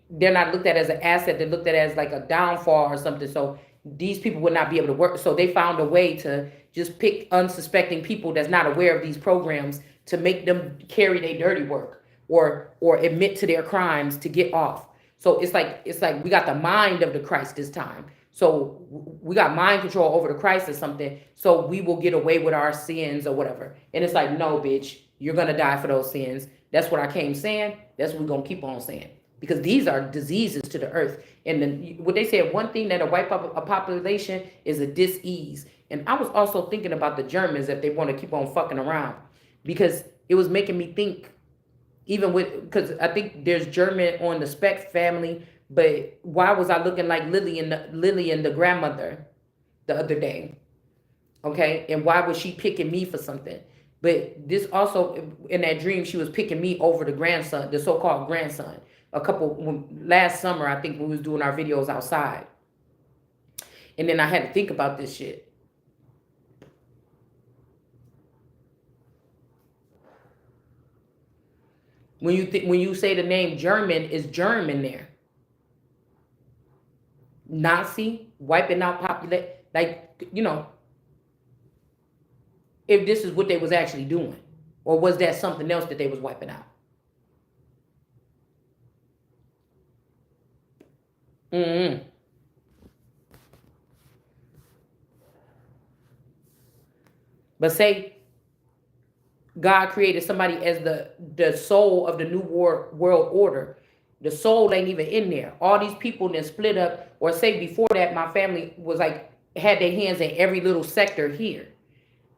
they're not looked at as an asset. They're looked at as like a downfall or something. So these people would not be able to work. So they found a way to just pick unsuspecting people that's not aware of these programs to make them carry their dirty work or admit to their crimes to get off. So it's like we got the mind of the Christ this time. So we got mind control over the Christ or something. So we will get away with our sins or whatever. And it's like, no, bitch, you're gonna die for those sins. That's what I came saying. That's what we're gonna keep on saying. Because these are diseases to the earth. And then what they said, one thing that'll wipe up a population is a dis-ease. And I was also thinking about the Germans, if they want to keep on fucking around, because it was making me think, even with, because I think there's German on the Speck family, but why was I looking like Lillian the grandmother the other day? Okay, and why was she picking me for something? But this also, in that dream, she was picking me over the grandson, the so-called grandson. Last summer, I think, when we was doing our videos outside. And then I had to think about this shit. When you say the name German, is germ in there. Nazi, wiping out population, like, if this is what they was actually doing, or was that something else that they was wiping out? But say God created somebody as the soul of the new world order. The soul ain't even in there. All these people then split up, or say before that, my family was like, had their hands in every little sector here.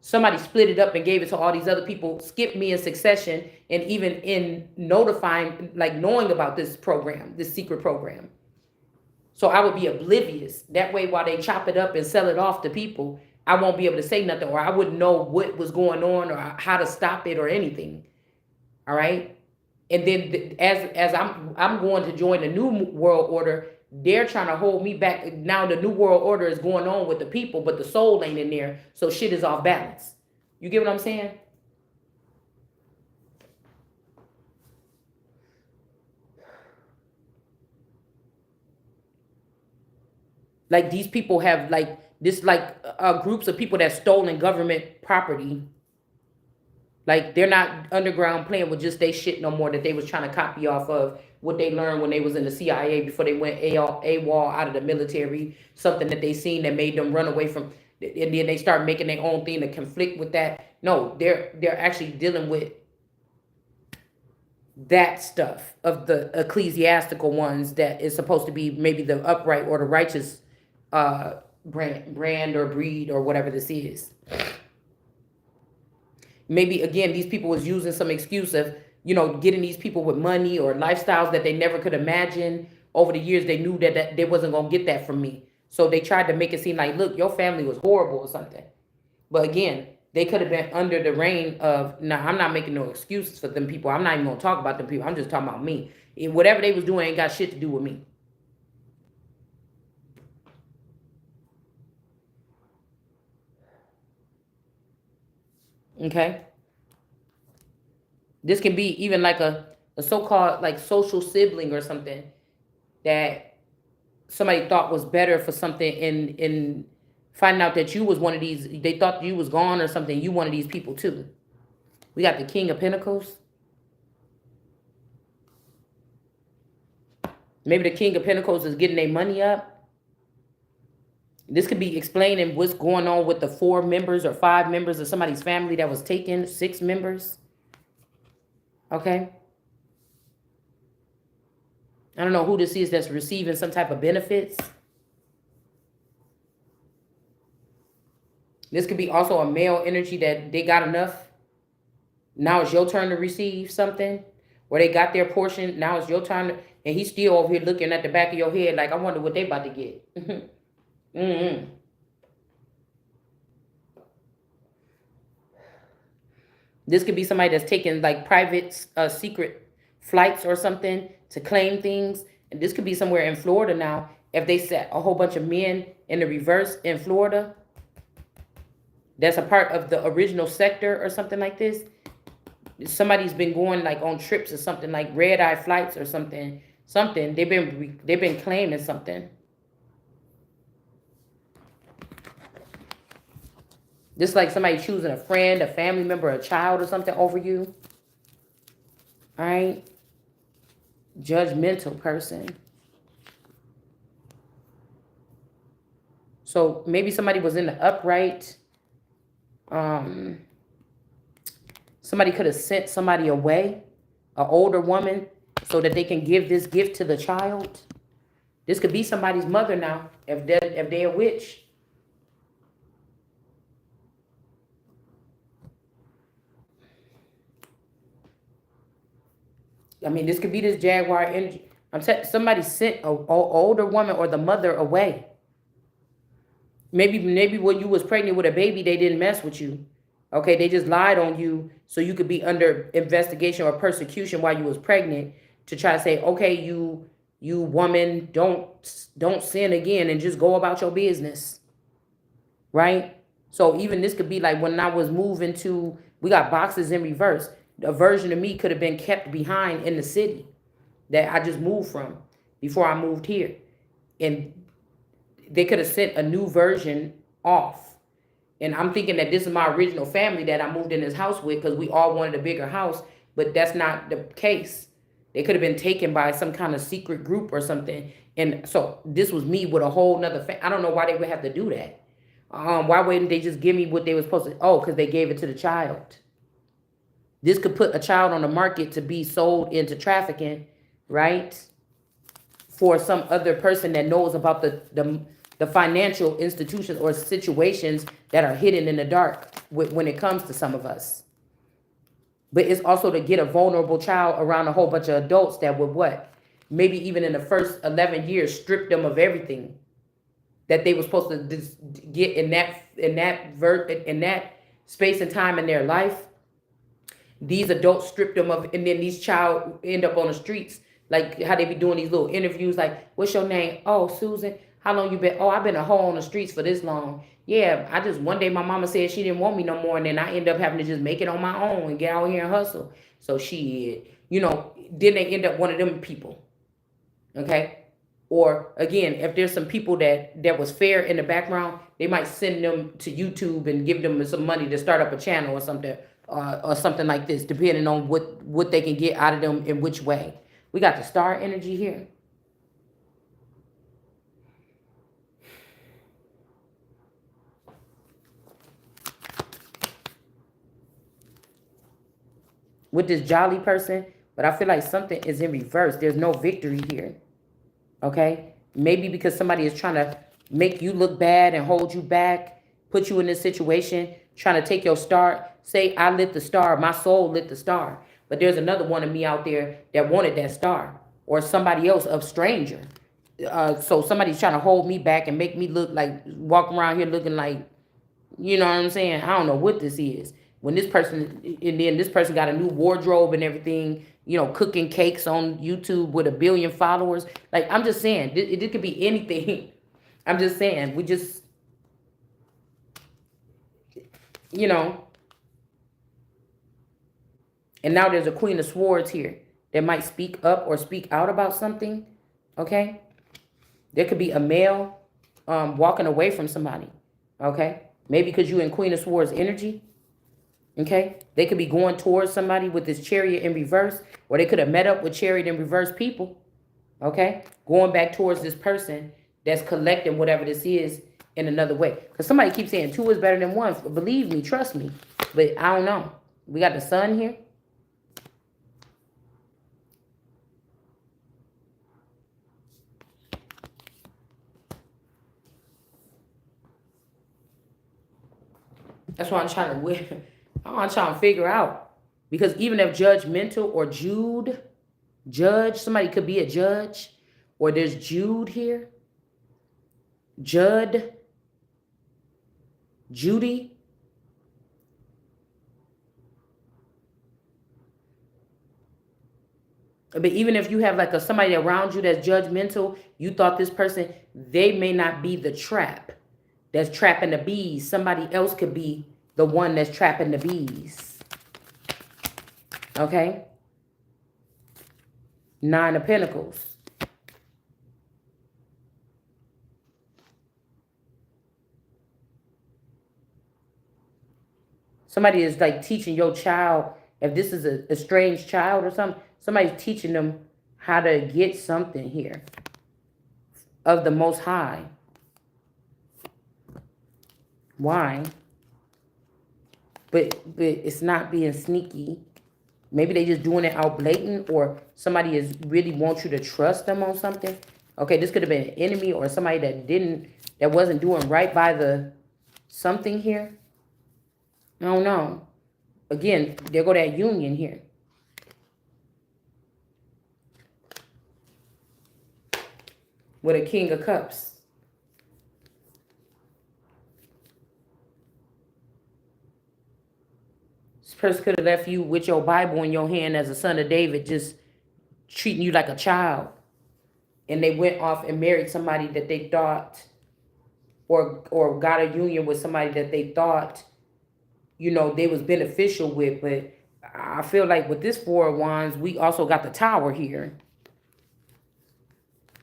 Somebody split it up and gave it to all these other people, skipped me in succession, and even in notifying, like knowing about this program, this secret program. So I would be oblivious. That way, while they chop it up and sell it off to people, I won't be able to say nothing, or I wouldn't know what was going on or how to stop it or anything. All right. And then as I'm going to join the new world order, they're trying to hold me back. Now the new world order is going on with the people, but the soul ain't in there. So shit is off balance. You get what I'm saying? Like these people have like this, like groups of people that stolen government property. Like they're not underground playing with just they shit no more, that they was trying to copy off of what they learned when they was in the CIA before they went AWOL out of the military. Something that they seen that made them run away from, and then they start making their own thing to conflict with that. No, they're actually dealing with that stuff of the ecclesiastical ones that is supposed to be maybe the upright or the righteous brand or breed or whatever this is. Maybe again, these people was using some excuse of, getting these people with money or lifestyles that they never could imagine. Over the years, they knew that they wasn't gonna get that from me, so they tried to make it seem like, look, your family was horrible or something. But again, they could have been under the reign of. Now, I'm not making no excuses for them people. I'm not even gonna talk about them people. I'm just talking about me. Whatever they was doing ain't got shit to do with me. Okay. This can be even like a so-called like social sibling or something that somebody thought was better for something, in finding out that you was one of these, they thought you was gone or something, you one of these people too. We got the King of Pentacles. Maybe the King of Pentacles is getting their money up. This could be explaining what's going on with the 4 members or 5 members of somebody's family that was taken, 6 members. Okay. I don't know who this is that's receiving some type of benefits. This could be also a male energy that they got enough. Now it's your turn to receive something. Where they got their portion. Now it's your turn. And he's still over here looking at the back of your head like, I wonder what they about to get. Mm-hmm. This could be somebody that's taking like private, secret flights or something to claim things. And this could be somewhere in Florida now. If they set a whole bunch of men in the reverse in Florida, that's a part of the original sector or something like this. Somebody's been going like on trips or something, like red-eye flights or something. They've been claiming something. Just like somebody choosing a friend, a family member, a child or something over you. All right. Judgmental person. So maybe somebody was in the upright. Somebody could have sent somebody away, an older woman, so that they can give this gift to the child. This could be somebody's mother now, if they're a witch. I mean, this could be this Jaguar energy. I'm saying somebody sent a older woman or the mother away. Maybe when you was pregnant with a baby, they didn't mess with you. Okay, they just lied on you so you could be under investigation or persecution while you was pregnant, to try to say, okay, you woman, don't sin again and just go about your business. Right? So even this could be like when I was moving to, we got boxes in reverse. A version of me could have been kept behind in the city that I just moved from before I moved here. And they could have sent a new version off. And I'm thinking that this is my original family that I moved in this house with, because we all wanted a bigger house, but that's not the case. They could have been taken by some kind of secret group or something. And so this was me with a whole nother I don't know why they would have to do that. Why wouldn't they just give me what they were supposed to? Oh, because they gave it to the child. This could put a child on the market to be sold into trafficking, right? For some other person that knows about the financial institutions or situations that are hidden in the dark when it comes to some of us. But it's also to get a vulnerable child around a whole bunch of adults that would what? Maybe even in the first 11 years, strip them of everything that they were supposed to get in that space and time in their life. These adults stripped them of, and then these child end up on the streets, like how they be doing these little interviews, like, what's your name? Oh, Susan. How long you been? Oh, I've been a hoe on the streets for this long. Yeah, I just, one day my mama said she didn't want me no more, and then I end up having to just make it on my own and get out here and hustle. So then they end up one of them people. Okay? Or again, if there's some people that was fair in the background, they might send them to YouTube and give them some money to start up a channel or something like this, depending on what they can get out of them in which way. We got the star energy here. With this jolly person, but I feel like something is in reverse. There's no victory here. Okay? Maybe because somebody is trying to make you look bad and hold you back, put you in this situation, trying to take your star. Say, I lit the star, my soul lit the star. But there's another one of me out there that wanted that star. Or somebody else, a stranger. So somebody's trying to hold me back and make me look like, walk around here looking like, you know what I'm saying? I don't know what this is. When this person, and then this person got a new wardrobe and everything, cooking cakes on YouTube with 1 billion followers. Like, I'm just saying, it could be anything. I'm just saying, we just, And now there's a Queen of Swords here that might speak up or speak out about something. Okay. There could be a male walking away from somebody. Okay. Maybe because you in Queen of Swords energy. Okay. They could be going towards somebody with this Chariot in reverse, or they could have met up with Chariot in reverse people. Okay. Going back towards this person that's collecting whatever this is in another way. Because somebody keeps saying two is better than one. Believe me, trust me. But I don't know. We got the sun here. That's what I'm trying to I'm trying to figure out. Because even if judgmental or judge, somebody could be a judge, or there's Jude here. Judd, Judy. But even if you have like somebody around you that's judgmental, you thought this person, they may not be the trap that's trapping the bees. Somebody else could be the one that's trapping the bees. Okay? Nine of Pentacles. Somebody is like teaching your child, if this is a strange child or something, somebody's teaching them how to get something here of the Most High. Why? But it's not being sneaky. Maybe they just doing it out blatant, or somebody is really wants you to trust them on something. Okay, this could have been an enemy or somebody that wasn't doing right by the something here. I don't know. Again, there go that union here. With a King of Cups. This person could have left you with your Bible in your hand as a son of David, just treating you like a child. And they went off and married somebody that they thought, or got a union with somebody that they thought, you know, they was beneficial with. But I feel like with this Four of Wands, we also got the Tower here.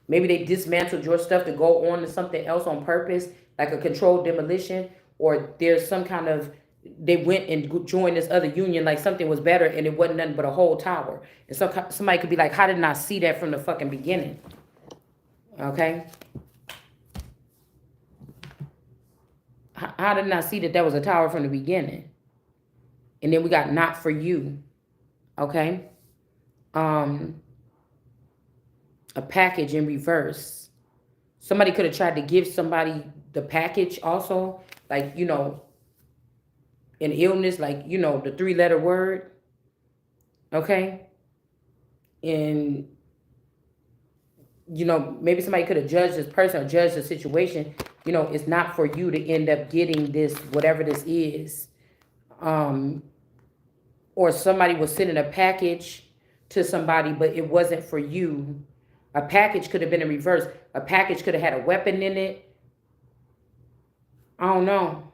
Maybe they dismantled your stuff to go on to something else on purpose, like a controlled demolition, or there's some kind of, they went and joined this other union like something was better and it wasn't nothing but a whole tower. And so somebody could be like, how did I see that from the fucking beginning? Okay? How did I see that was a tower from the beginning? And then we got not for you. Okay? A package in reverse. Somebody could have tried to give somebody the package also. Like, you know, an illness, like, you know, the 3-letter word. Okay? And, you know, maybe somebody could have judged this person or judged the situation. You know, it's not for you to end up getting this, whatever this is. Or somebody was sending a package to somebody, but it wasn't for you. A package could have been in reverse. A package could have had a weapon in it. I don't know.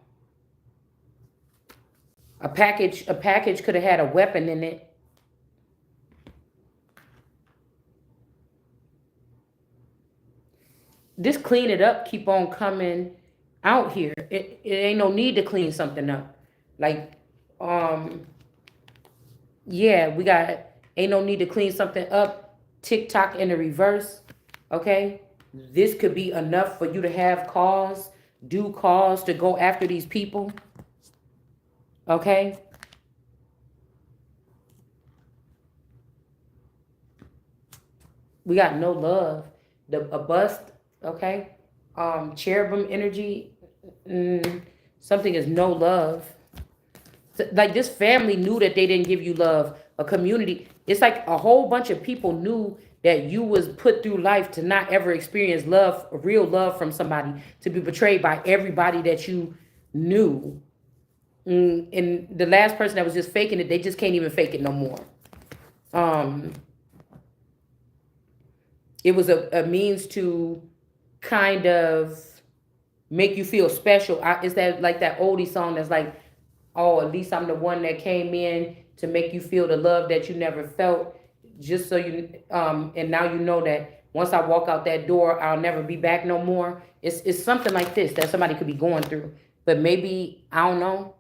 A package could have had a weapon in it. Just clean it up, keep on coming out here. It ain't no need to clean something up. Like, yeah, we got, ain't no need to clean something up. TikTok in the reverse, okay? This could be enough for you to have cause, due cause to go after these people, okay? We got no love. A bust, okay? Cherubim energy, something is no love. Like this family knew that they didn't give you love. A community, it's like a whole bunch of people knew that you was put through life to not ever experience love, real love from somebody, to be betrayed by everybody that you knew. And the last person that was just faking it, they just can't even fake it no more. It was a means to kind of make you feel special. It's that like that oldie song that's like, oh, at least I'm the one that came in to make you feel the love that you never felt, just so you and now you know that once I walk out that door, I'll never be back no more. It's something like this that somebody could be going through. But maybe, I don't know.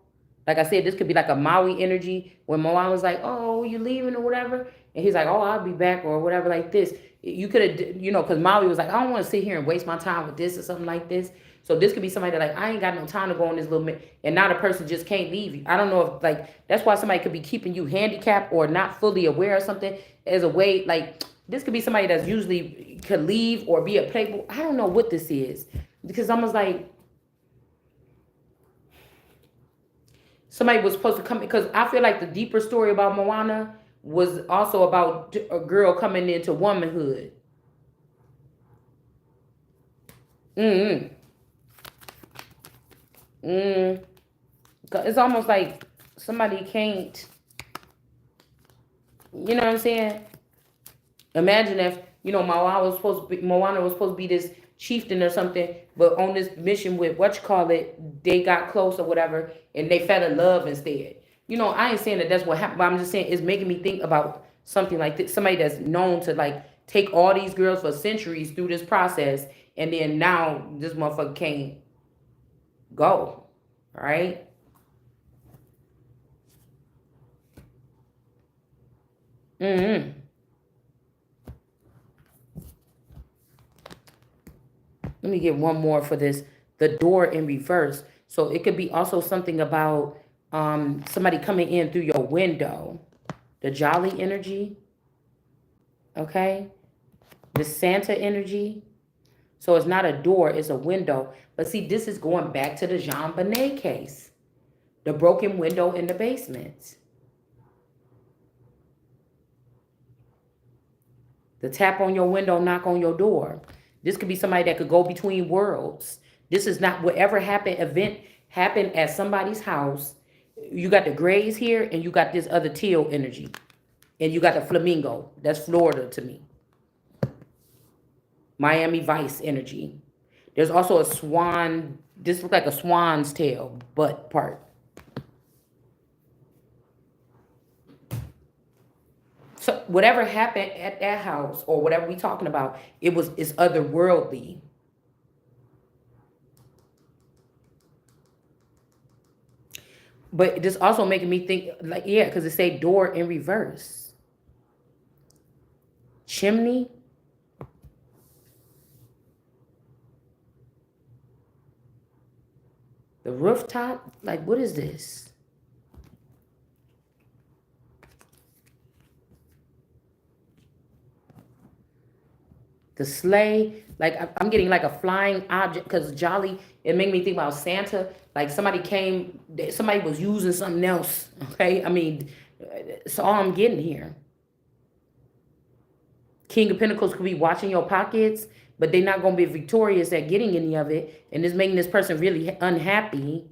Like I said, this could be like a Maui energy when Moana was like, "Oh, you leaving or whatever," and he's like, "Oh, I'll be back," or whatever like this. You could have, because Maui was like, "I don't want to sit here and waste my time with this or something like this." So this could be somebody that like, I ain't got no time to go on this little bit, and now the person just can't leave you. I don't know if like that's why somebody could be keeping you handicapped or not fully aware of something as a way like this could be somebody that's usually could leave or be a playboy. I don't know what this is because almost like somebody was supposed to come because I feel like the deeper story about Moana was also about a girl coming into womanhood. Mm-hmm. Mm. It's almost like somebody can't, you know what I'm saying? Imagine if, Moana was supposed to be this chieftain or something, but on this mission with what you call it, they got close or whatever, and they fell in love instead. I ain't saying that that's what happened, but I'm just saying it's making me think about something like this. Somebody that's known to like take all these girls for centuries through this process, and then now this motherfucker can't go, right? Mm-hmm. Let me get one more for this. The door in reverse. So it could be also something about somebody coming in through your window. The jolly energy. Okay. The Santa energy. So it's not a door, it's a window. But see, this is going back to the Jean Bonnet case. The broken window in the basement. The tap on your window, knock on your door. This could be somebody that could go between worlds. This is not whatever event happened at somebody's house. You got the grays here and you got this other teal energy. And you got the flamingo. That's Florida to me. Miami Vice energy. There's also a swan. This looks like a swan's tail, butt part. So whatever happened at that house or whatever we talking about, it's otherworldly. But this also making me think like, yeah, because it say door in reverse. Chimney. The rooftop. Like, what is this? The sleigh, like I'm getting like a flying object because Jolly, it made me think about Santa. Like somebody was using something else. Okay, I mean, it's all I'm getting here. King of Pentacles could be watching your pockets, but they're not gonna be victorious at getting any of it, and it's making this person really unhappy.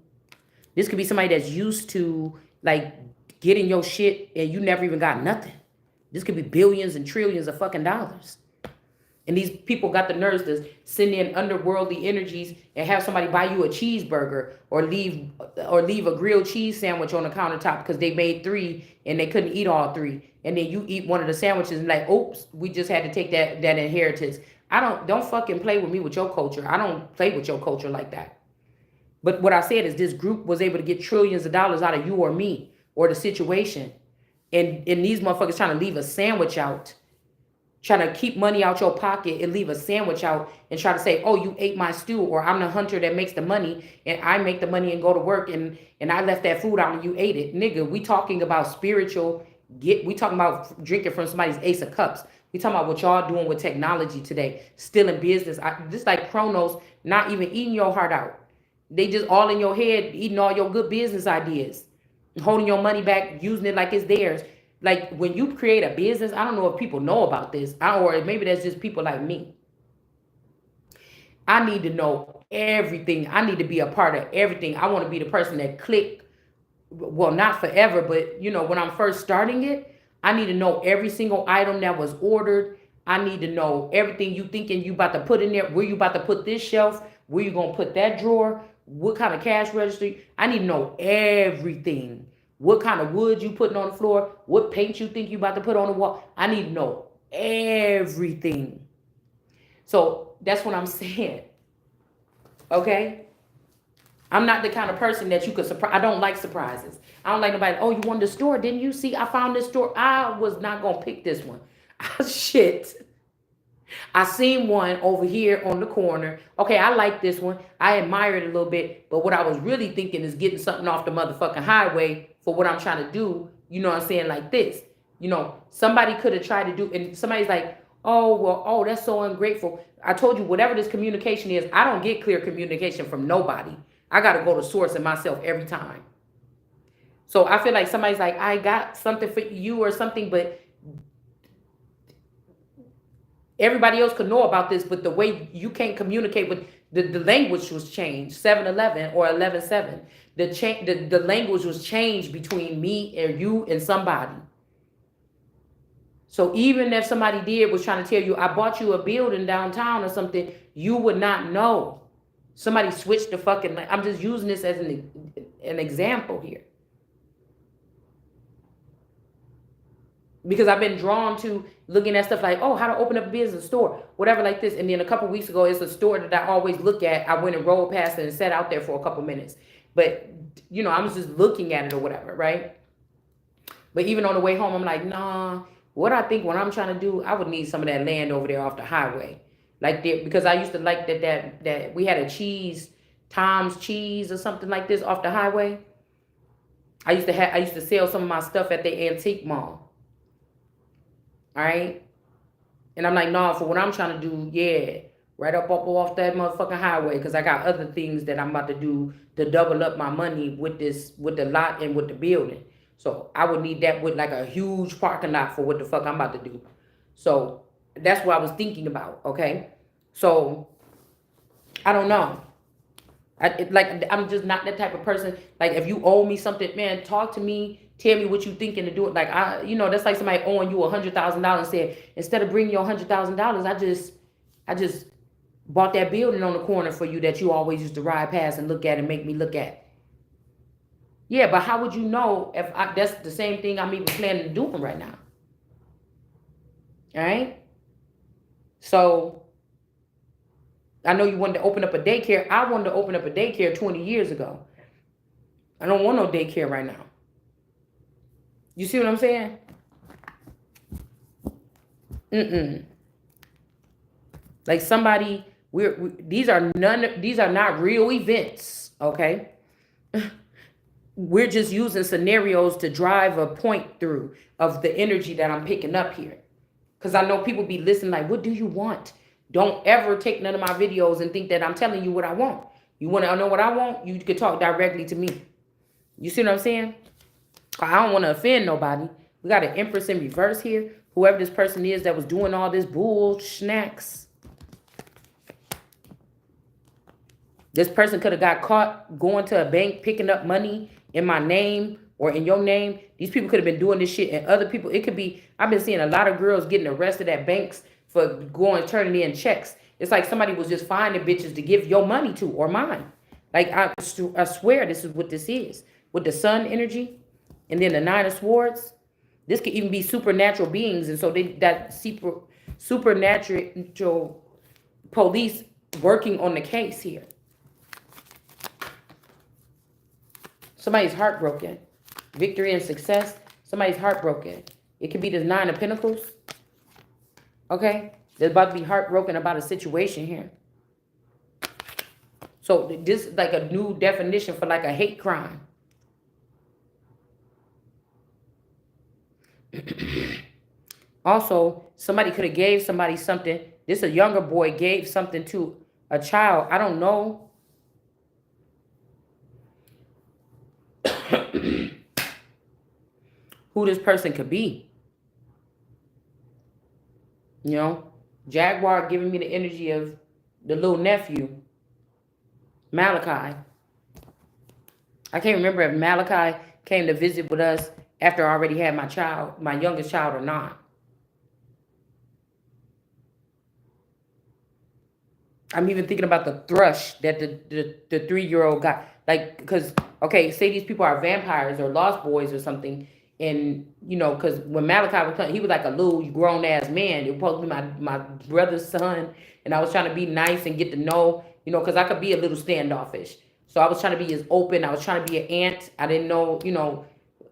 This could be somebody that's used to like getting your shit and you never even got nothing. This could be billions and trillions of fucking dollars. And these people got the nerves to send in underworldly energies and have somebody buy you a cheeseburger or leave a grilled cheese sandwich on the countertop because they made 3 and they couldn't eat all 3. And then you eat one of the sandwiches and like, oops, we just had to take that inheritance. Don't fucking play with me with your culture. I don't play with your culture like that. But what I said is this group was able to get trillions of dollars out of you or me or the situation. And these motherfuckers trying to leave a sandwich out. Trying to keep money out your pocket and leave a sandwich out and try to say, oh, you ate my stew, or I'm the hunter that makes the money and I make the money and go to work and I left that food out and you ate it. Nigga, we talking about spiritual, we talking about drinking from somebody's ace of cups. We talking about what y'all doing with technology today, still in business. Just like Chronos, not even eating your heart out. They just all in your head, eating all your good business ideas, holding your money back, using it like it's theirs. Like when you create a business, I don't know if people know about this, or maybe that's just people like me. I need to know everything. I need to be a part of everything. I want to be the person that click. Well, not forever, but when I'm first starting it, I need to know every single item that was ordered. I need to know everything you thinking you about to put in there. Where you about to put this shelf? Where you gonna put that drawer? What kind of cash register? I need to know everything. what kind of wood you putting on the floor, what paint you think you about to put on the wall. I need to know everything. So that's what I'm saying. Okay? I'm not the kind of person that you could surprise. I don't like surprises. I don't like nobody, oh, you wanted the store, didn't you? See, I found this store. I was not going to pick this one. Shit. I seen one over here on the corner. Okay, I like this one. I admire it a little bit. But what I was really thinking is getting something off the motherfucking highway for what I'm trying to do. You know what I'm saying? Like this. You know, somebody could have tried to do, and somebody's like, oh, well, oh, that's so ungrateful. I told you, whatever this communication is, I don't get clear communication from nobody. I got to go to source and myself every time. So I feel like somebody's like, I got something for you or something, but everybody else could know about this, but the way you can't communicate with the language was changed. 7-Eleven or 11-7. The language was changed between me and you and somebody. So even if somebody was trying to tell you, I bought you a building downtown or something, you would not know. Somebody switched the fucking, I'm just using this as an example here. Because I've been drawn to looking at stuff like, oh, how to open up a business store, whatever like this. And then a couple weeks ago, it's a store that I always look at. I went and rolled past it and sat out there for a couple minutes. But, you know, I was just looking at it or whatever, right? But even on the way home, I'm like, nah, what I think when I'm trying to do, I would need some of that land over there off the highway. Like that, because I used to like that we had a Tom's Cheese or something like this off the highway. I used to sell some of my stuff at the antique mall. All right. And I'm like, nah, for what I'm trying to do, yeah, right up off that motherfucking highway, because I got other things that I'm about to do to double up my money with the lot and with the building. So I would need that with like a huge parking lot for what the fuck I'm about to do. So that's what I was thinking about. Okay. So I don't know. I'm just not that type of person. Like, if you owe me something, man, talk to me. Tell me what you thinking to do it. Like, that's like somebody owing you $100,000 and said, instead of bringing your $100,000, I just bought that building on the corner for you that you always used to ride past and look at and make me look at. Yeah, but how would you know if that's the same thing I'm even planning to do right now? All right. So I know you wanted to open up a daycare. I wanted to open up a daycare 20 years ago. I don't want no daycare right now. You see what I'm saying? Like somebody, these are not real events, okay? We're just using scenarios to drive a point through of the energy that I'm picking up here. Because I know people be listening like, what do you want? Don't ever take none of my videos and think that I'm telling you what I want. You want to know what I want? You can talk directly to me. You see what I'm saying? I don't want to offend nobody. We got an Empress in reverse here. Whoever this person is that was doing all this bull snacks. This person could have got caught going to a bank, picking up money in my name or in your name. These people could have been doing this shit, and other people, it could be, I've been seeing a lot of girls getting arrested at banks for turning in checks. It's like somebody was just finding bitches to give your money to or mine. Like, I swear this is what this is. With the sun energy and then the 9 of swords, this could even be supernatural beings. And so that supernatural police working on the case here. Somebody's heartbroken. Victory and success. Somebody's heartbroken. It could be the 9 of Pentacles. Okay? They're about to be heartbroken about a situation here. So this is like a new definition for like a hate crime. Also, somebody could have gave somebody something. This a younger boy gave something to a child. I don't know. Who this person could be. You know, Jaguar giving me the energy of the little nephew, Malachi. I can't remember if Malachi came to visit with us after I already had my youngest child or not. I'm even thinking about the thrush that the 3-year-old got. Like, because, okay, say these people are vampires or lost boys or something. And, you know, because when Malachi was coming, he was like a little grown ass man. It was supposed to be my brother's son. And I was trying to be nice and get to know, you know, because I could be a little standoffish. So I was trying to be as open. I was trying to be an aunt. I didn't know, you know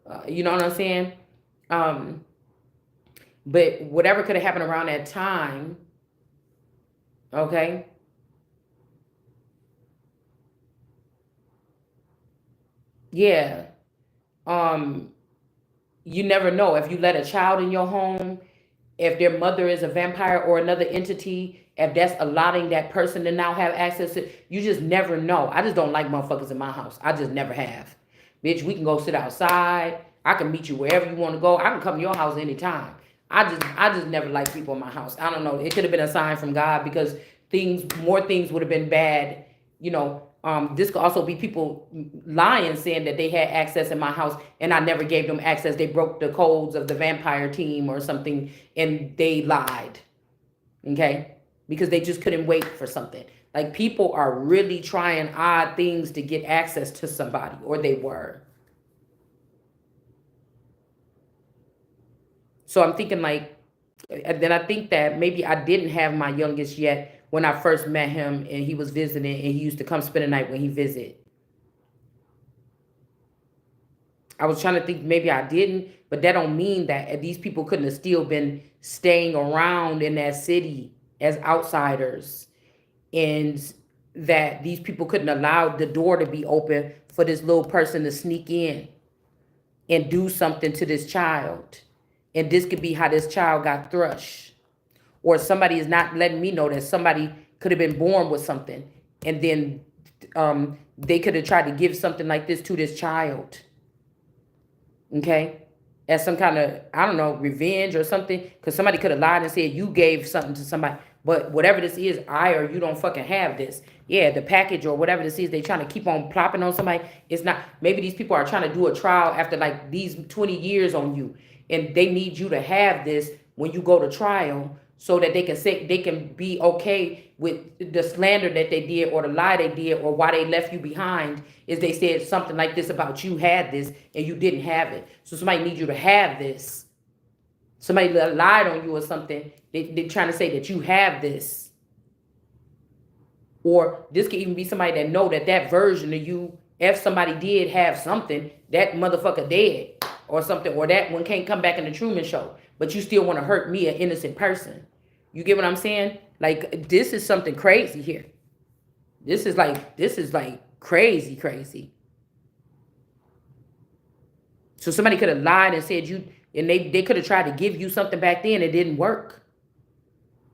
what I'm saying? Um, but whatever could have happened around that time, okay? Yeah. Um, you never know if you let a child in your home, if their mother is a vampire or another entity, if that's allowing that person to now have access to, you just never know. I just don't like motherfuckers in my house. I just never have. Bitch, we can go sit outside. I can meet you wherever you want to go. I can come to your house anytime. I just never like people in my house. I don't know. It could have been a sign from God because more things would have been bad. This could also be people lying, saying that they had access in my house and I never gave them access. They broke the codes of the vampire team or something and they lied. Okay? Because they just couldn't wait for something. Like, people are really trying odd things to get access to somebody, or they were. So I'm thinking, like, and then I think that maybe I didn't have my youngest yet when I first met him and he was visiting and he used to come spend the night when he visit. I was trying to think maybe I didn't, but that don't mean that these people couldn't have still been staying around in that city as outsiders, and that these people couldn't allow the door to be open for this little person to sneak in and do something to this child. And this could be how this child got thrush. Or somebody is not letting me know that somebody could have been born with something. And then they could have tried to give something like this to this child. Okay? As some kind of, I don't know, revenge or something. Because somebody could have lied and said you gave something to somebody. But whatever this is, I or you don't fucking have this. Yeah, the package or whatever this is, they trying to keep on plopping on somebody. It's not, maybe these people are trying to do a trial after like these 20 years on you. And they need you to have this when you go to trial so that they can say, they can be okay with the slander that they did or the lie they did or why they left you behind, is they said something like this about you had this and you didn't have it. So somebody needs you to have this. Somebody lied on you or something. They're trying to say that you have this. Or this could even be somebody that know that version of you, if somebody did have something, that motherfucker dead or something, or that one can't come back in the Truman Show. But you still want to hurt me, an innocent person. You get what I'm saying? Like, this is something crazy here. This is like crazy, crazy. So somebody could have lied and said you, and they could have tried to give you something back then. It didn't work.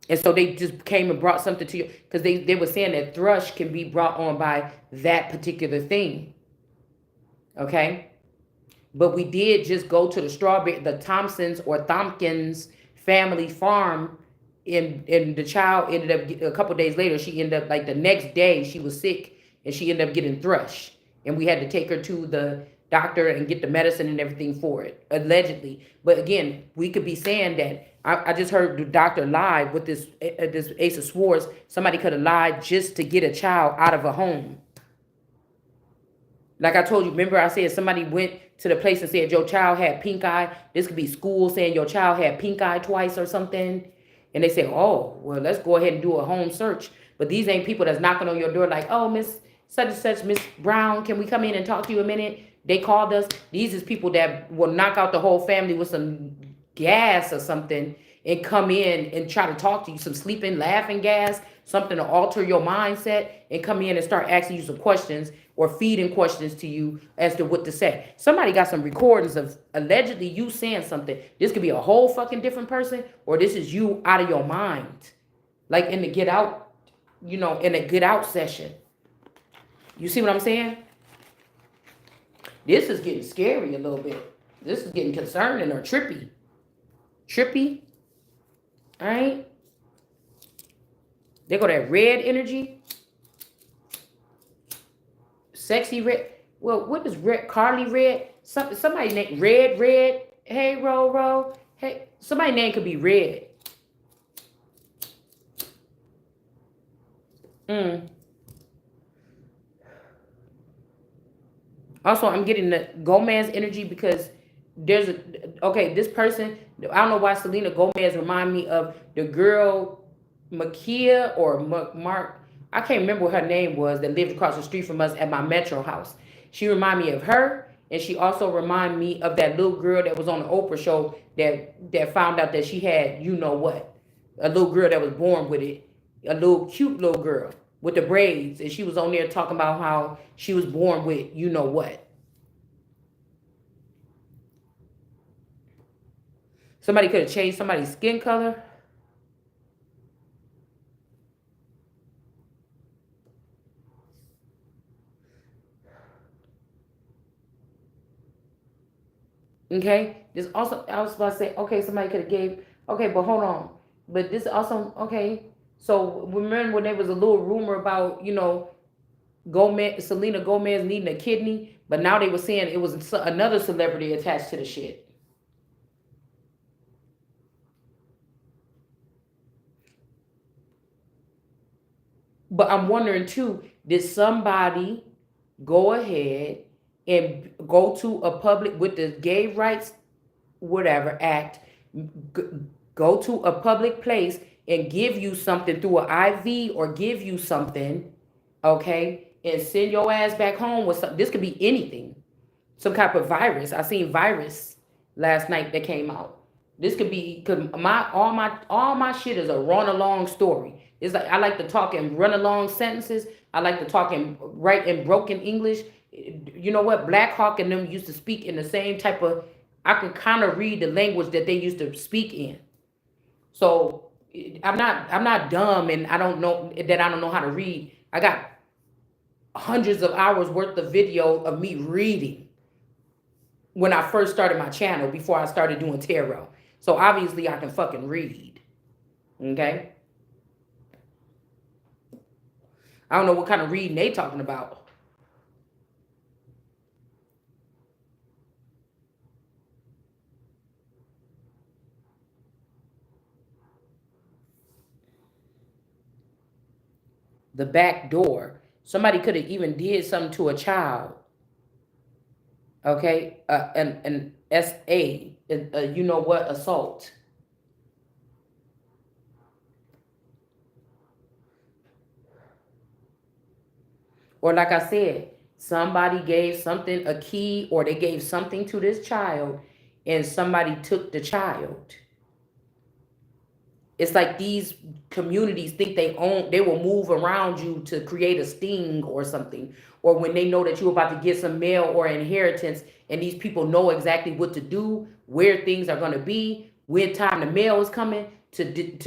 And so they just came and brought something to you because they were saying that thrush can be brought on by that particular thing. Okay? But we did just go to the Thompsons or Tompkins family farm, and the child ended up, a couple days later, she ended up, like the next day, she was sick and she ended up getting thrush. And we had to take her to the doctor and get the medicine and everything for it, allegedly. But again, we could be saying that I just heard the doctor lie with this Ace of Swords. Somebody could have lied just to get a child out of a home. Like I told you, remember I said somebody went to the place and said your child had pink eye. This could be school saying your child had pink eye twice or something. And they say, oh, well, let's go ahead and do a home search. But these ain't people that's knocking on your door like, oh, Miss such and such, Miss Brown, can we come in and talk to you a minute? They called us. These is people that will knock out the whole family with some gas or something and come in and try to talk to you, some sleeping, laughing gas, something to alter your mindset, and come in and start asking you some questions or feeding questions to you as to what to say. Somebody got some recordings of allegedly you saying something. This could be a whole fucking different person, or this is you out of your mind. Like in the get out, in a get out session. You see what I'm saying? This is getting scary a little bit. This is getting concerning or trippy. Trippy. All right. They go that red energy. Sexy red. Well, what is red? Carly Red? Somebody named Red. Hey, Ro. Hey, somebody name could be Red. Also, I'm getting the Gomez energy because there's a okay. This person, I don't know why Selena Gomez remind me of the girl Makia or Mark. I can't remember what her name was that lived across the street from us at my metro house. She remind me of her, and she also remind me of that little girl that was on the Oprah show that found out that she had you know what, a little girl that was born with it, a little cute little girl with the braids, and she was on there talking about how she was born with you know what. Somebody could have changed somebody's skin color. Okay. This also I was about to say, okay, somebody could have gave okay, but hold on. But this also okay. So remember when there was a little rumor about, Gomez Selena Gomez needing a kidney, but now they were saying it was another celebrity attached to the shit. But I'm wondering too, did somebody go ahead and go to a public with the gay rights whatever act, g- go to a public place and give you something through an IV or give you something, okay, and send your ass back home with something. This could be anything, some type of virus. I seen virus last night that came out. This could be cause my shit is a run along story. It's like I like to talk in run along sentences. I like to talk in write in broken English. You know what? Black Hawk and them used to speak in the same type of. I can kind of read the language that they used to speak in. So I'm not dumb and I don't know how to read. I got hundreds of hours worth of video of me reading when I first started my channel before I started doing tarot. So obviously I can fucking read. Okay? I don't know what kind of reading they talking about. The back door. Somebody could have even did something to a child. Okay? An SA, you know what, assault. Or like I said, somebody gave something, a key, or they gave something to this child and somebody took the child. It's like these communities think they will move around you to create a sting or something. Or when they know that you're about to get some mail or inheritance, and these people know exactly what to do, where things are going to be, when time the mail is coming to get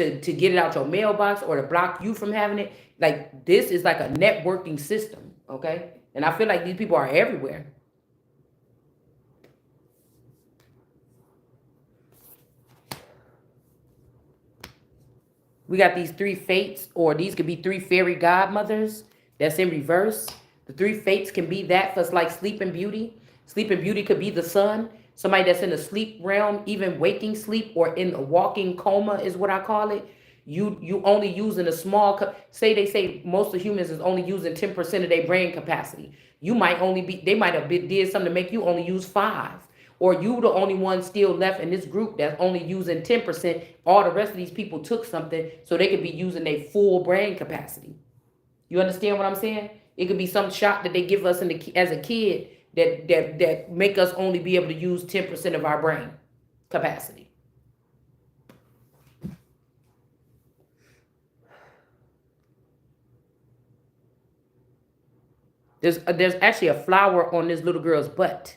it out your mailbox or to block you from having it. Like this is like a networking system, okay? And I feel like these people are everywhere. We got these three fates, or these could be three fairy godmothers that's in reverse. The three fates can be that for like Sleeping Beauty. Sleeping Beauty could be the sun, somebody that's in the sleep realm, even waking sleep or in a walking coma is what I call it. You only using a small say they say most of humans is only using 10% of their brain capacity. You might only be they might have did something to make you only use 5, or you the only one still left in this group that's only using 10%. All the rest of these people took something so they could be using their full brain capacity. You understand what I'm saying? It could be some shot that they give us as a kid that make us only be able to use 10% of our brain capacity. There's actually a flower on this little girl's butt,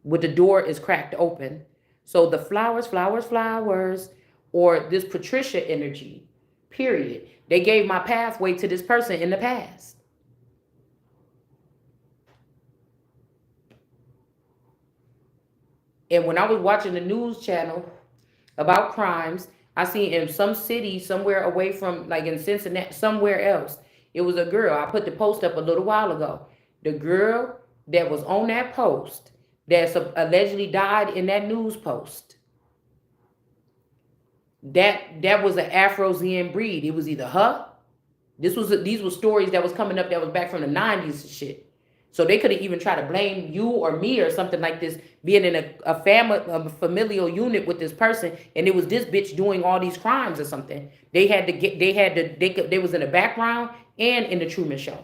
where the door is cracked open. So the flowers, flowers, flowers, or this Patricia energy, period. They gave my pathway to this person in the past. And when I was watching the news channel about crimes, I seen in some city somewhere away from, like in Cincinnati, somewhere else, it was a girl. I put the post up a little while ago. The girl that was on that post that allegedly died in that news post, that was an Afro-Zen breed. It was either her. These were stories that was coming up that was back from the 90s and shit. So they could have even tried to blame you or me or something like this, being in a family, a familial unit with this person, and it was this bitch doing all these crimes or something. They was in the background and in the Truman Show.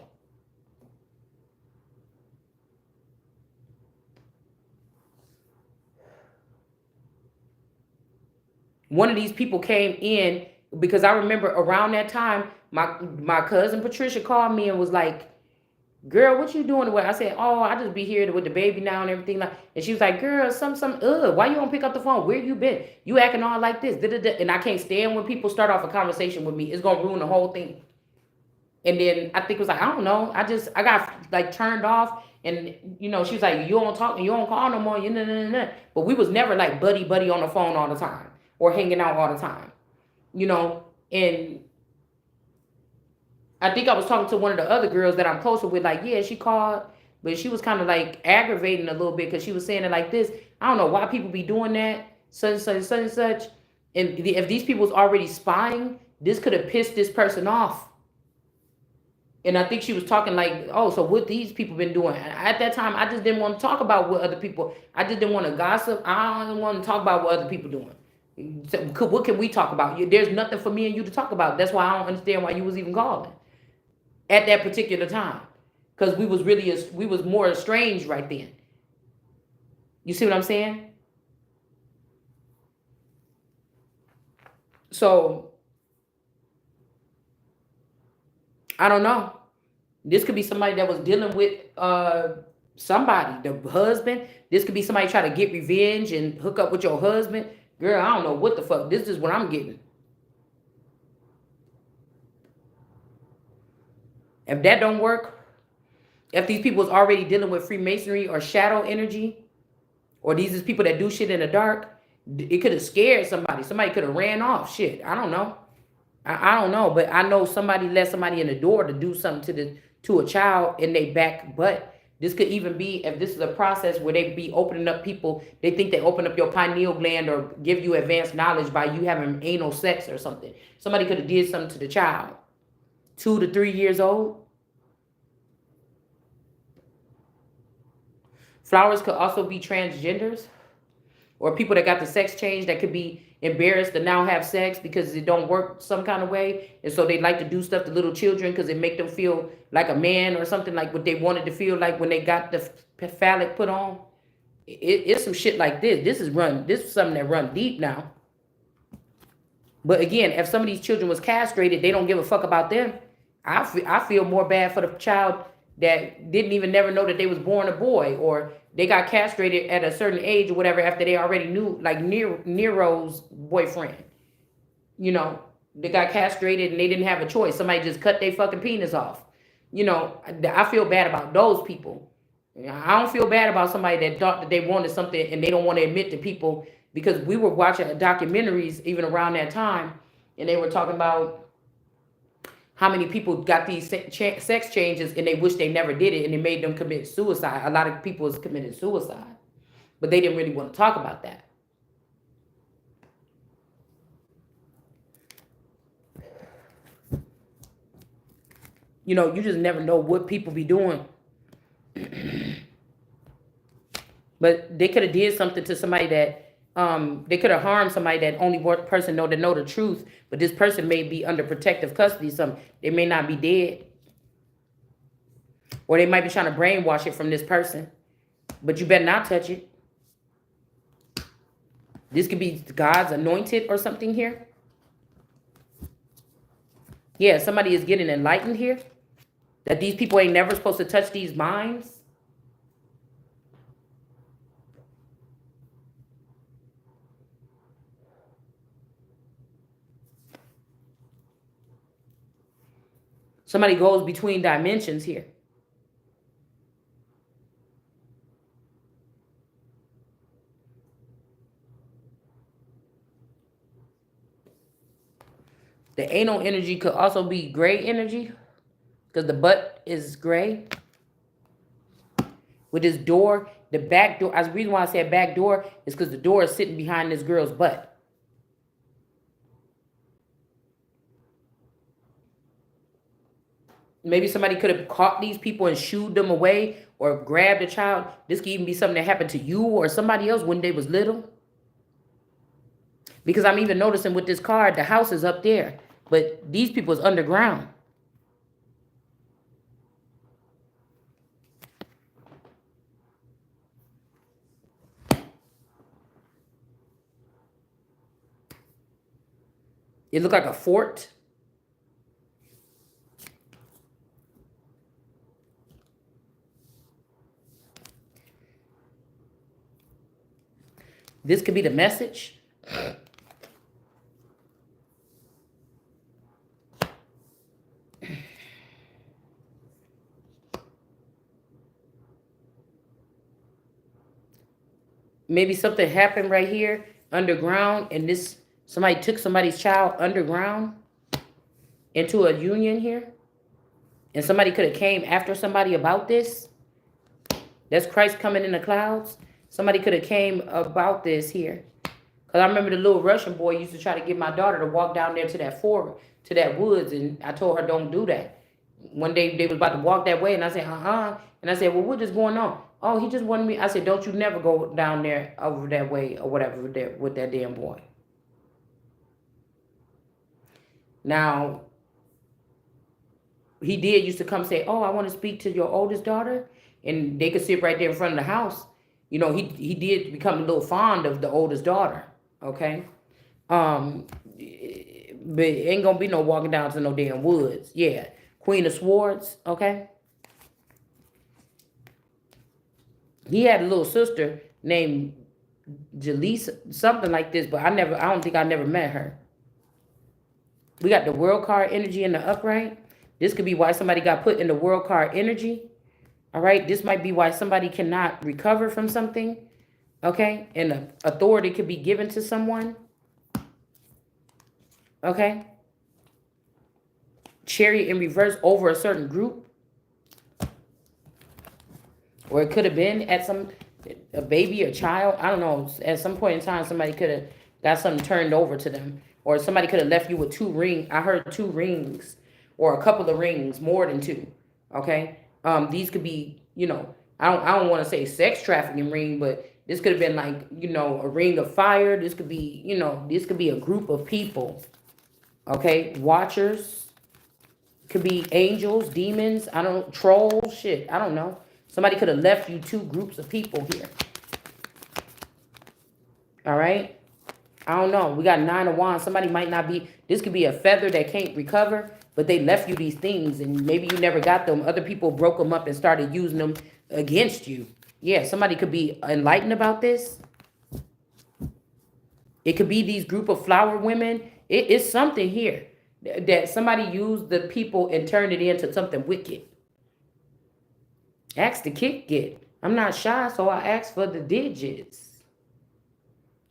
One of these people came in because I remember around that time, my cousin Patricia called me and was like, "Girl, what you doing?" I said, "Oh, I just be here with the baby now and everything." Like, and she was like, "Girl, why you don't pick up the phone? Where you been? You acting all like this?" Da, da, da. And I can't stand when people start off a conversation with me. It's gonna ruin the whole thing. And then I think it was like, I don't know. I got like turned off, and she was like, "You don't talk, you don't call no more." You know. But we was never like buddy on the phone all the time or hanging out all the time, And I think I was talking to one of the other girls that I'm closer with, like, yeah, she called, but she was kind of like aggravating a little bit because she was saying it like this. I don't know why people be doing that, such and such. And if these people's already spying, this could have pissed this person off. And I think she was talking like, oh, so what these people been doing? At that time, I just didn't want to talk about what other people. I just didn't want to gossip. I don't want to talk about what other people doing. So, what can we talk about? There's nothing for me and you to talk about. That's why I don't understand why you was even calling at that particular time, because we was more estranged right then. You see what I'm saying? So I don't know. This could be somebody that was dealing with somebody, the husband. This could be somebody trying to get revenge and hook up with your husband. Girl, I don't know what the fuck. This is what I'm getting. If that don't work, if these people is already dealing with Freemasonry or shadow energy, or these is people that do shit in the dark, it could have scared somebody. Somebody could have ran off. Shit, I don't know. I don't know, but I know somebody let somebody in the door to do something to a child in their back butt. This could even be, if this is a process where they be opening up people, they think they open up your pineal gland or give you advanced knowledge by you having anal sex or something. Somebody could have did something to the child, 2 to 3 years old. Flowers could also be transgenders or people that got the sex change that could be embarrassed to now have sex because it don't work some kind of way, and so they like to do stuff to little children because it make them feel like a man or something, like what they wanted to feel like when they got the phallic put on. It's some shit like this. This is something that run deep now. But again, if some of these children was castrated, they don't give a fuck about them. I feel more bad for the child that didn't even never know that they was born a boy, or they got castrated at a certain age or whatever after they already knew, like Nero's boyfriend. They got castrated and they didn't have a choice. Somebody just cut their fucking penis off. I feel bad about those people. I don't feel bad about somebody that thought that they wanted something and they don't want to admit to people, because we were watching documentaries even around that time, and they were talking about how many people got these sex changes and they wish they never did it, and it made them commit suicide. A lot of people has committed suicide, but they didn't really want to talk about that. You just never know what people be doing. But they could have did something to somebody that they could have harmed somebody that only one person know the truth, but this person may be under protective custody. They may not be dead, or they might be trying to brainwash it from this person. But you better not touch it. This could be God's anointed or something here. Yeah, somebody is getting enlightened here, that these people ain't never supposed to touch these minds. Somebody goes between dimensions here. The anal energy could also be gray energy, because the butt is gray. With this door, the back door, the reason why I said back door is because the door is sitting behind this girl's butt. Maybe somebody could have caught these people and shooed them away, or grabbed a child. This could even be something that happened to you or somebody else when they was little. Because I'm even noticing with this card, the house is up there, but these people is underground. It looked like a fort. This could be the message. Maybe something happened right here underground, and this somebody took somebody's child underground into a union here, and somebody could have came after somebody about this. That's Christ coming in the clouds. Somebody could have came about this here. Because I remember the little Russian boy used to try to get my daughter to walk down there to that forest, to that woods, and I told her, don't do that. One day they was about to walk that way, and I said, and I said, well, what is going on? Oh, he just wanted me. I said, don't you never go down there over that way or whatever with that damn boy. Now, he did used to come say, oh, I want to speak to your oldest daughter. And they could sit right there in front of the house. You know, he did become a little fond of the oldest daughter. Okay. But ain't gonna be no walking down to no damn woods. Yeah. Queen of Swords. Okay. He had a little sister named Jaleesa, something like this, but I don't think I never met her. We got the world card energy in the upright. This could be why somebody got put in the world card energy. All right. This might be why somebody cannot recover from something. Okay. And authority could be given to someone. Okay. Chariot in reverse over a certain group. Or it could have been at a baby or child. I don't know. At some point in time, somebody could have got something turned over to them. Or somebody could have left you with 2 rings. I heard 2 rings. Or a couple of rings, more than 2. Okay. These could be, you know, I don't want to say sex trafficking ring, but this could have been like, you know, a ring of fire. This could be, you know, this could be a group of people. Okay. Watchers. Could be angels, demons. Trolls, shit. I don't know. Somebody could have left you 2 groups of people here. All right. I don't know. We got 9 of Wands. Somebody might not be. This could be a feather that can't recover, but they left you these things, and maybe you never got them. Other people broke them up and started using them against you. Yeah, somebody could be enlightened about this. It could be these group of flower women. It's something here that somebody used the people and turned it into something wicked. Ask the kick get. I'm not shy, so I asked for the digits.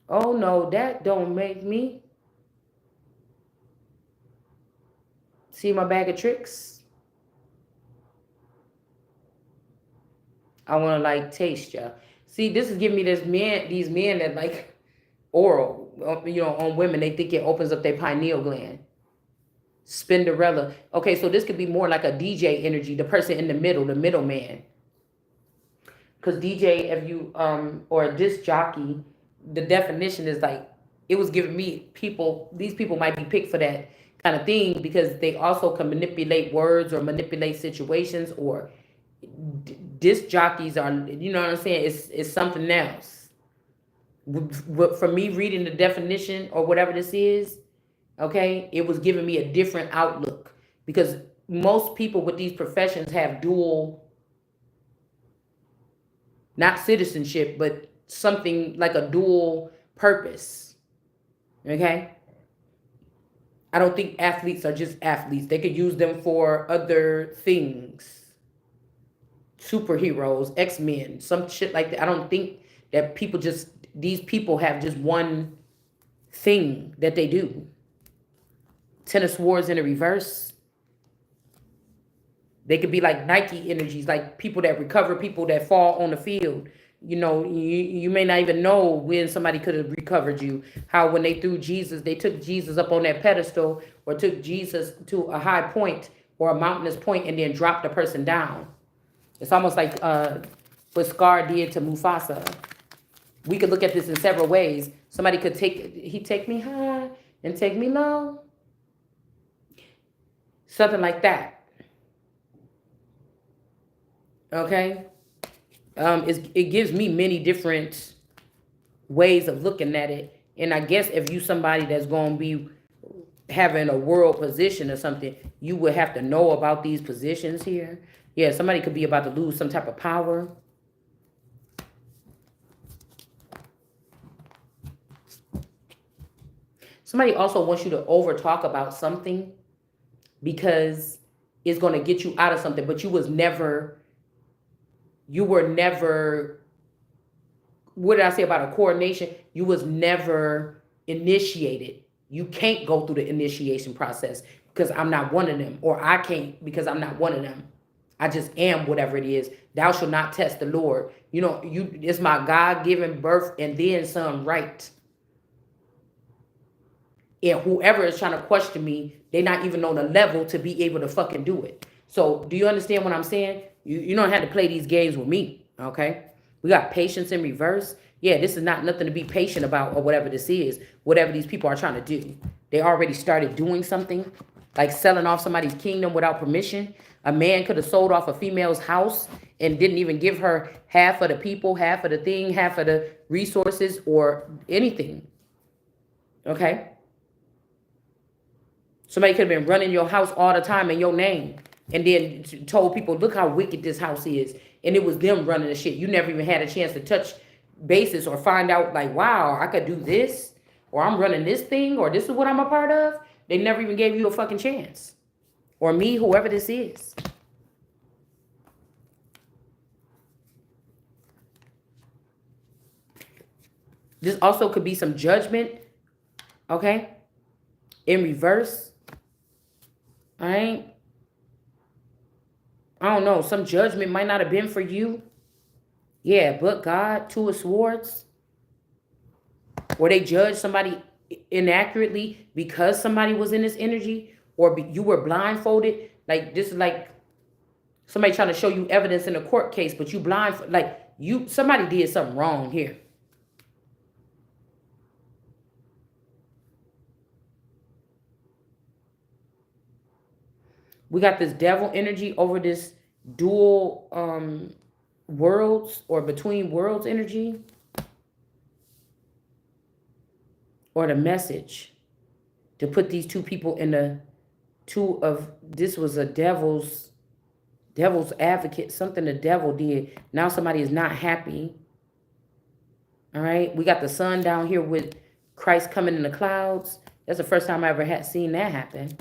Oh no, that don't make me. See my bag of tricks? I want to like taste ya. See, this is giving me these men that like oral, you know, on women. They think it opens up their pineal gland. Spinderella. Okay, so this could be more like a DJ energy, the person in the middleman. Because DJ, if you or a disc jockey, the definition is like, it was giving me these people might be picked for that kind of thing because they also can manipulate words or manipulate situations, or disc jockeys are, you know what I'm saying? It's something else. For me reading the definition or whatever this is, okay, it was giving me a different outlook because most people with these professions have dual, not citizenship, but something like a dual purpose. Okay. I don't think athletes are just athletes. They could use them for other things. Superheroes, X-Men, some shit like that. I don't think that these people have just one thing that they do. 10 of Swords in the reverse. They could be like Nike energies, like people that recover, people that fall on the field. You know, you may not even know when somebody could have recovered you. How when they threw Jesus, they took Jesus up on that pedestal or took Jesus to a high point or a mountainous point and then dropped the person down. It's almost like what Scar did to Mufasa. We could look at this in several ways. Somebody could take me high and take me low. Something like that. Okay? It gives me many different ways of looking at it. And I guess if you somebody that's going to be having a world position or something, you would have to know about these positions here. Yeah, somebody could be about to lose some type of power. Somebody also wants you to over talk about something because it's going to get you out of something, but you were never, what did I say about a coordination? You was never initiated. You can't go through the initiation process because I'm not one of them, or I can't because I'm not one of them. I just am whatever it is. Thou shalt not test the Lord. It's my God-given birth and then some right. And whoever is trying to question me, they not even on the level to be able to fucking do it. So do you understand what I'm saying? You don't have to play these games with me, okay? We got patience in reverse. Yeah, this is not nothing to be patient about or whatever this is. Whatever these people are trying to do. They already started doing something, like selling off somebody's kingdom without permission. A man could have sold off a female's house and didn't even give her half of the people, half of the thing, half of the resources or anything. Okay? Somebody could have been running your house all the time in your name and then told people, look how wicked this house is. And it was them running the shit. You never even had a chance to touch bases or find out like, wow, I could do this, or I'm running this thing, or this is what I'm a part of. They never even gave you a fucking chance. Or me, whoever this is. This also could be some judgment, okay? In reverse. All right? I don't know. Some judgment might not have been for you. Yeah, but God, Two of Swords. Or they judged somebody inaccurately because somebody was in this energy. Or you were blindfolded. Like, this is like somebody trying to show you evidence in a court case, but you blindfolded. Like, somebody did something wrong here. We got this devil energy over this dual worlds or between worlds energy. Or the message to put these two people in this was a devil's advocate, something the devil did. Now somebody is not happy. All right. We got the sun down here with Christ coming in the clouds. That's the first time I ever had seen that happen.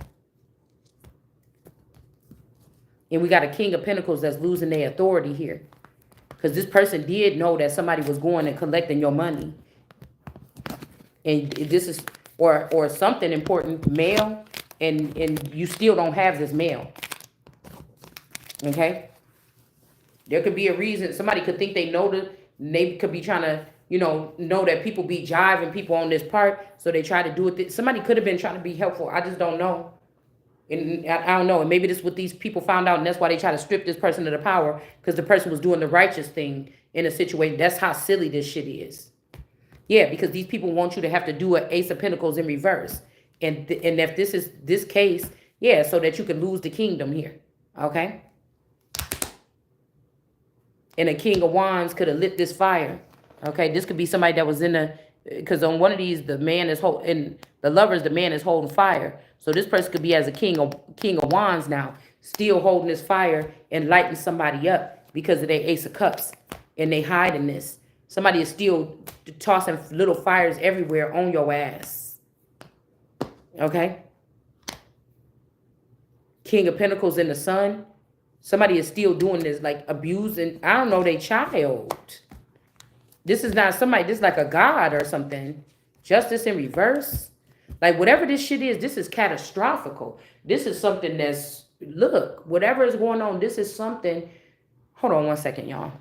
And we got a King of Pentacles that's losing their authority here. Because this person did know that somebody was going and collecting your money. And this is, or something important, mail, and you still don't have this mail. Okay? There could be a reason. Somebody could think they know they could be trying to, know that people be jiving people on this part. So they try to do it. Somebody could have been trying to be helpful. I just don't know. And I don't know. And maybe this is what these people found out. And that's why they try to strip this person of the power. Because the person was doing the righteous thing in a situation. That's how silly this shit is. Yeah, because these people want you to have to do an Ace of Pentacles in reverse. And if this is this case, yeah, so that you can lose the kingdom here. Okay? And a King of Wands could have lit this fire. Okay? This could be somebody that was because on one of these, the man is holding, the lovers, the man is holding fire. So this person could be as a King of Wands now, still holding this fire and lighting somebody up because of their Ace of Cups. And they hide in this. Somebody is still tossing little fires everywhere on your ass. Okay? King of Pentacles in the sun. Somebody is still doing this, like abusing, I don't know, they child. This is not somebody, this is like a god or something. Justice in reverse. Like whatever this shit is, this is catastrophical. This is something that's, look, whatever is going on, this is something. Hold on one second, y'all.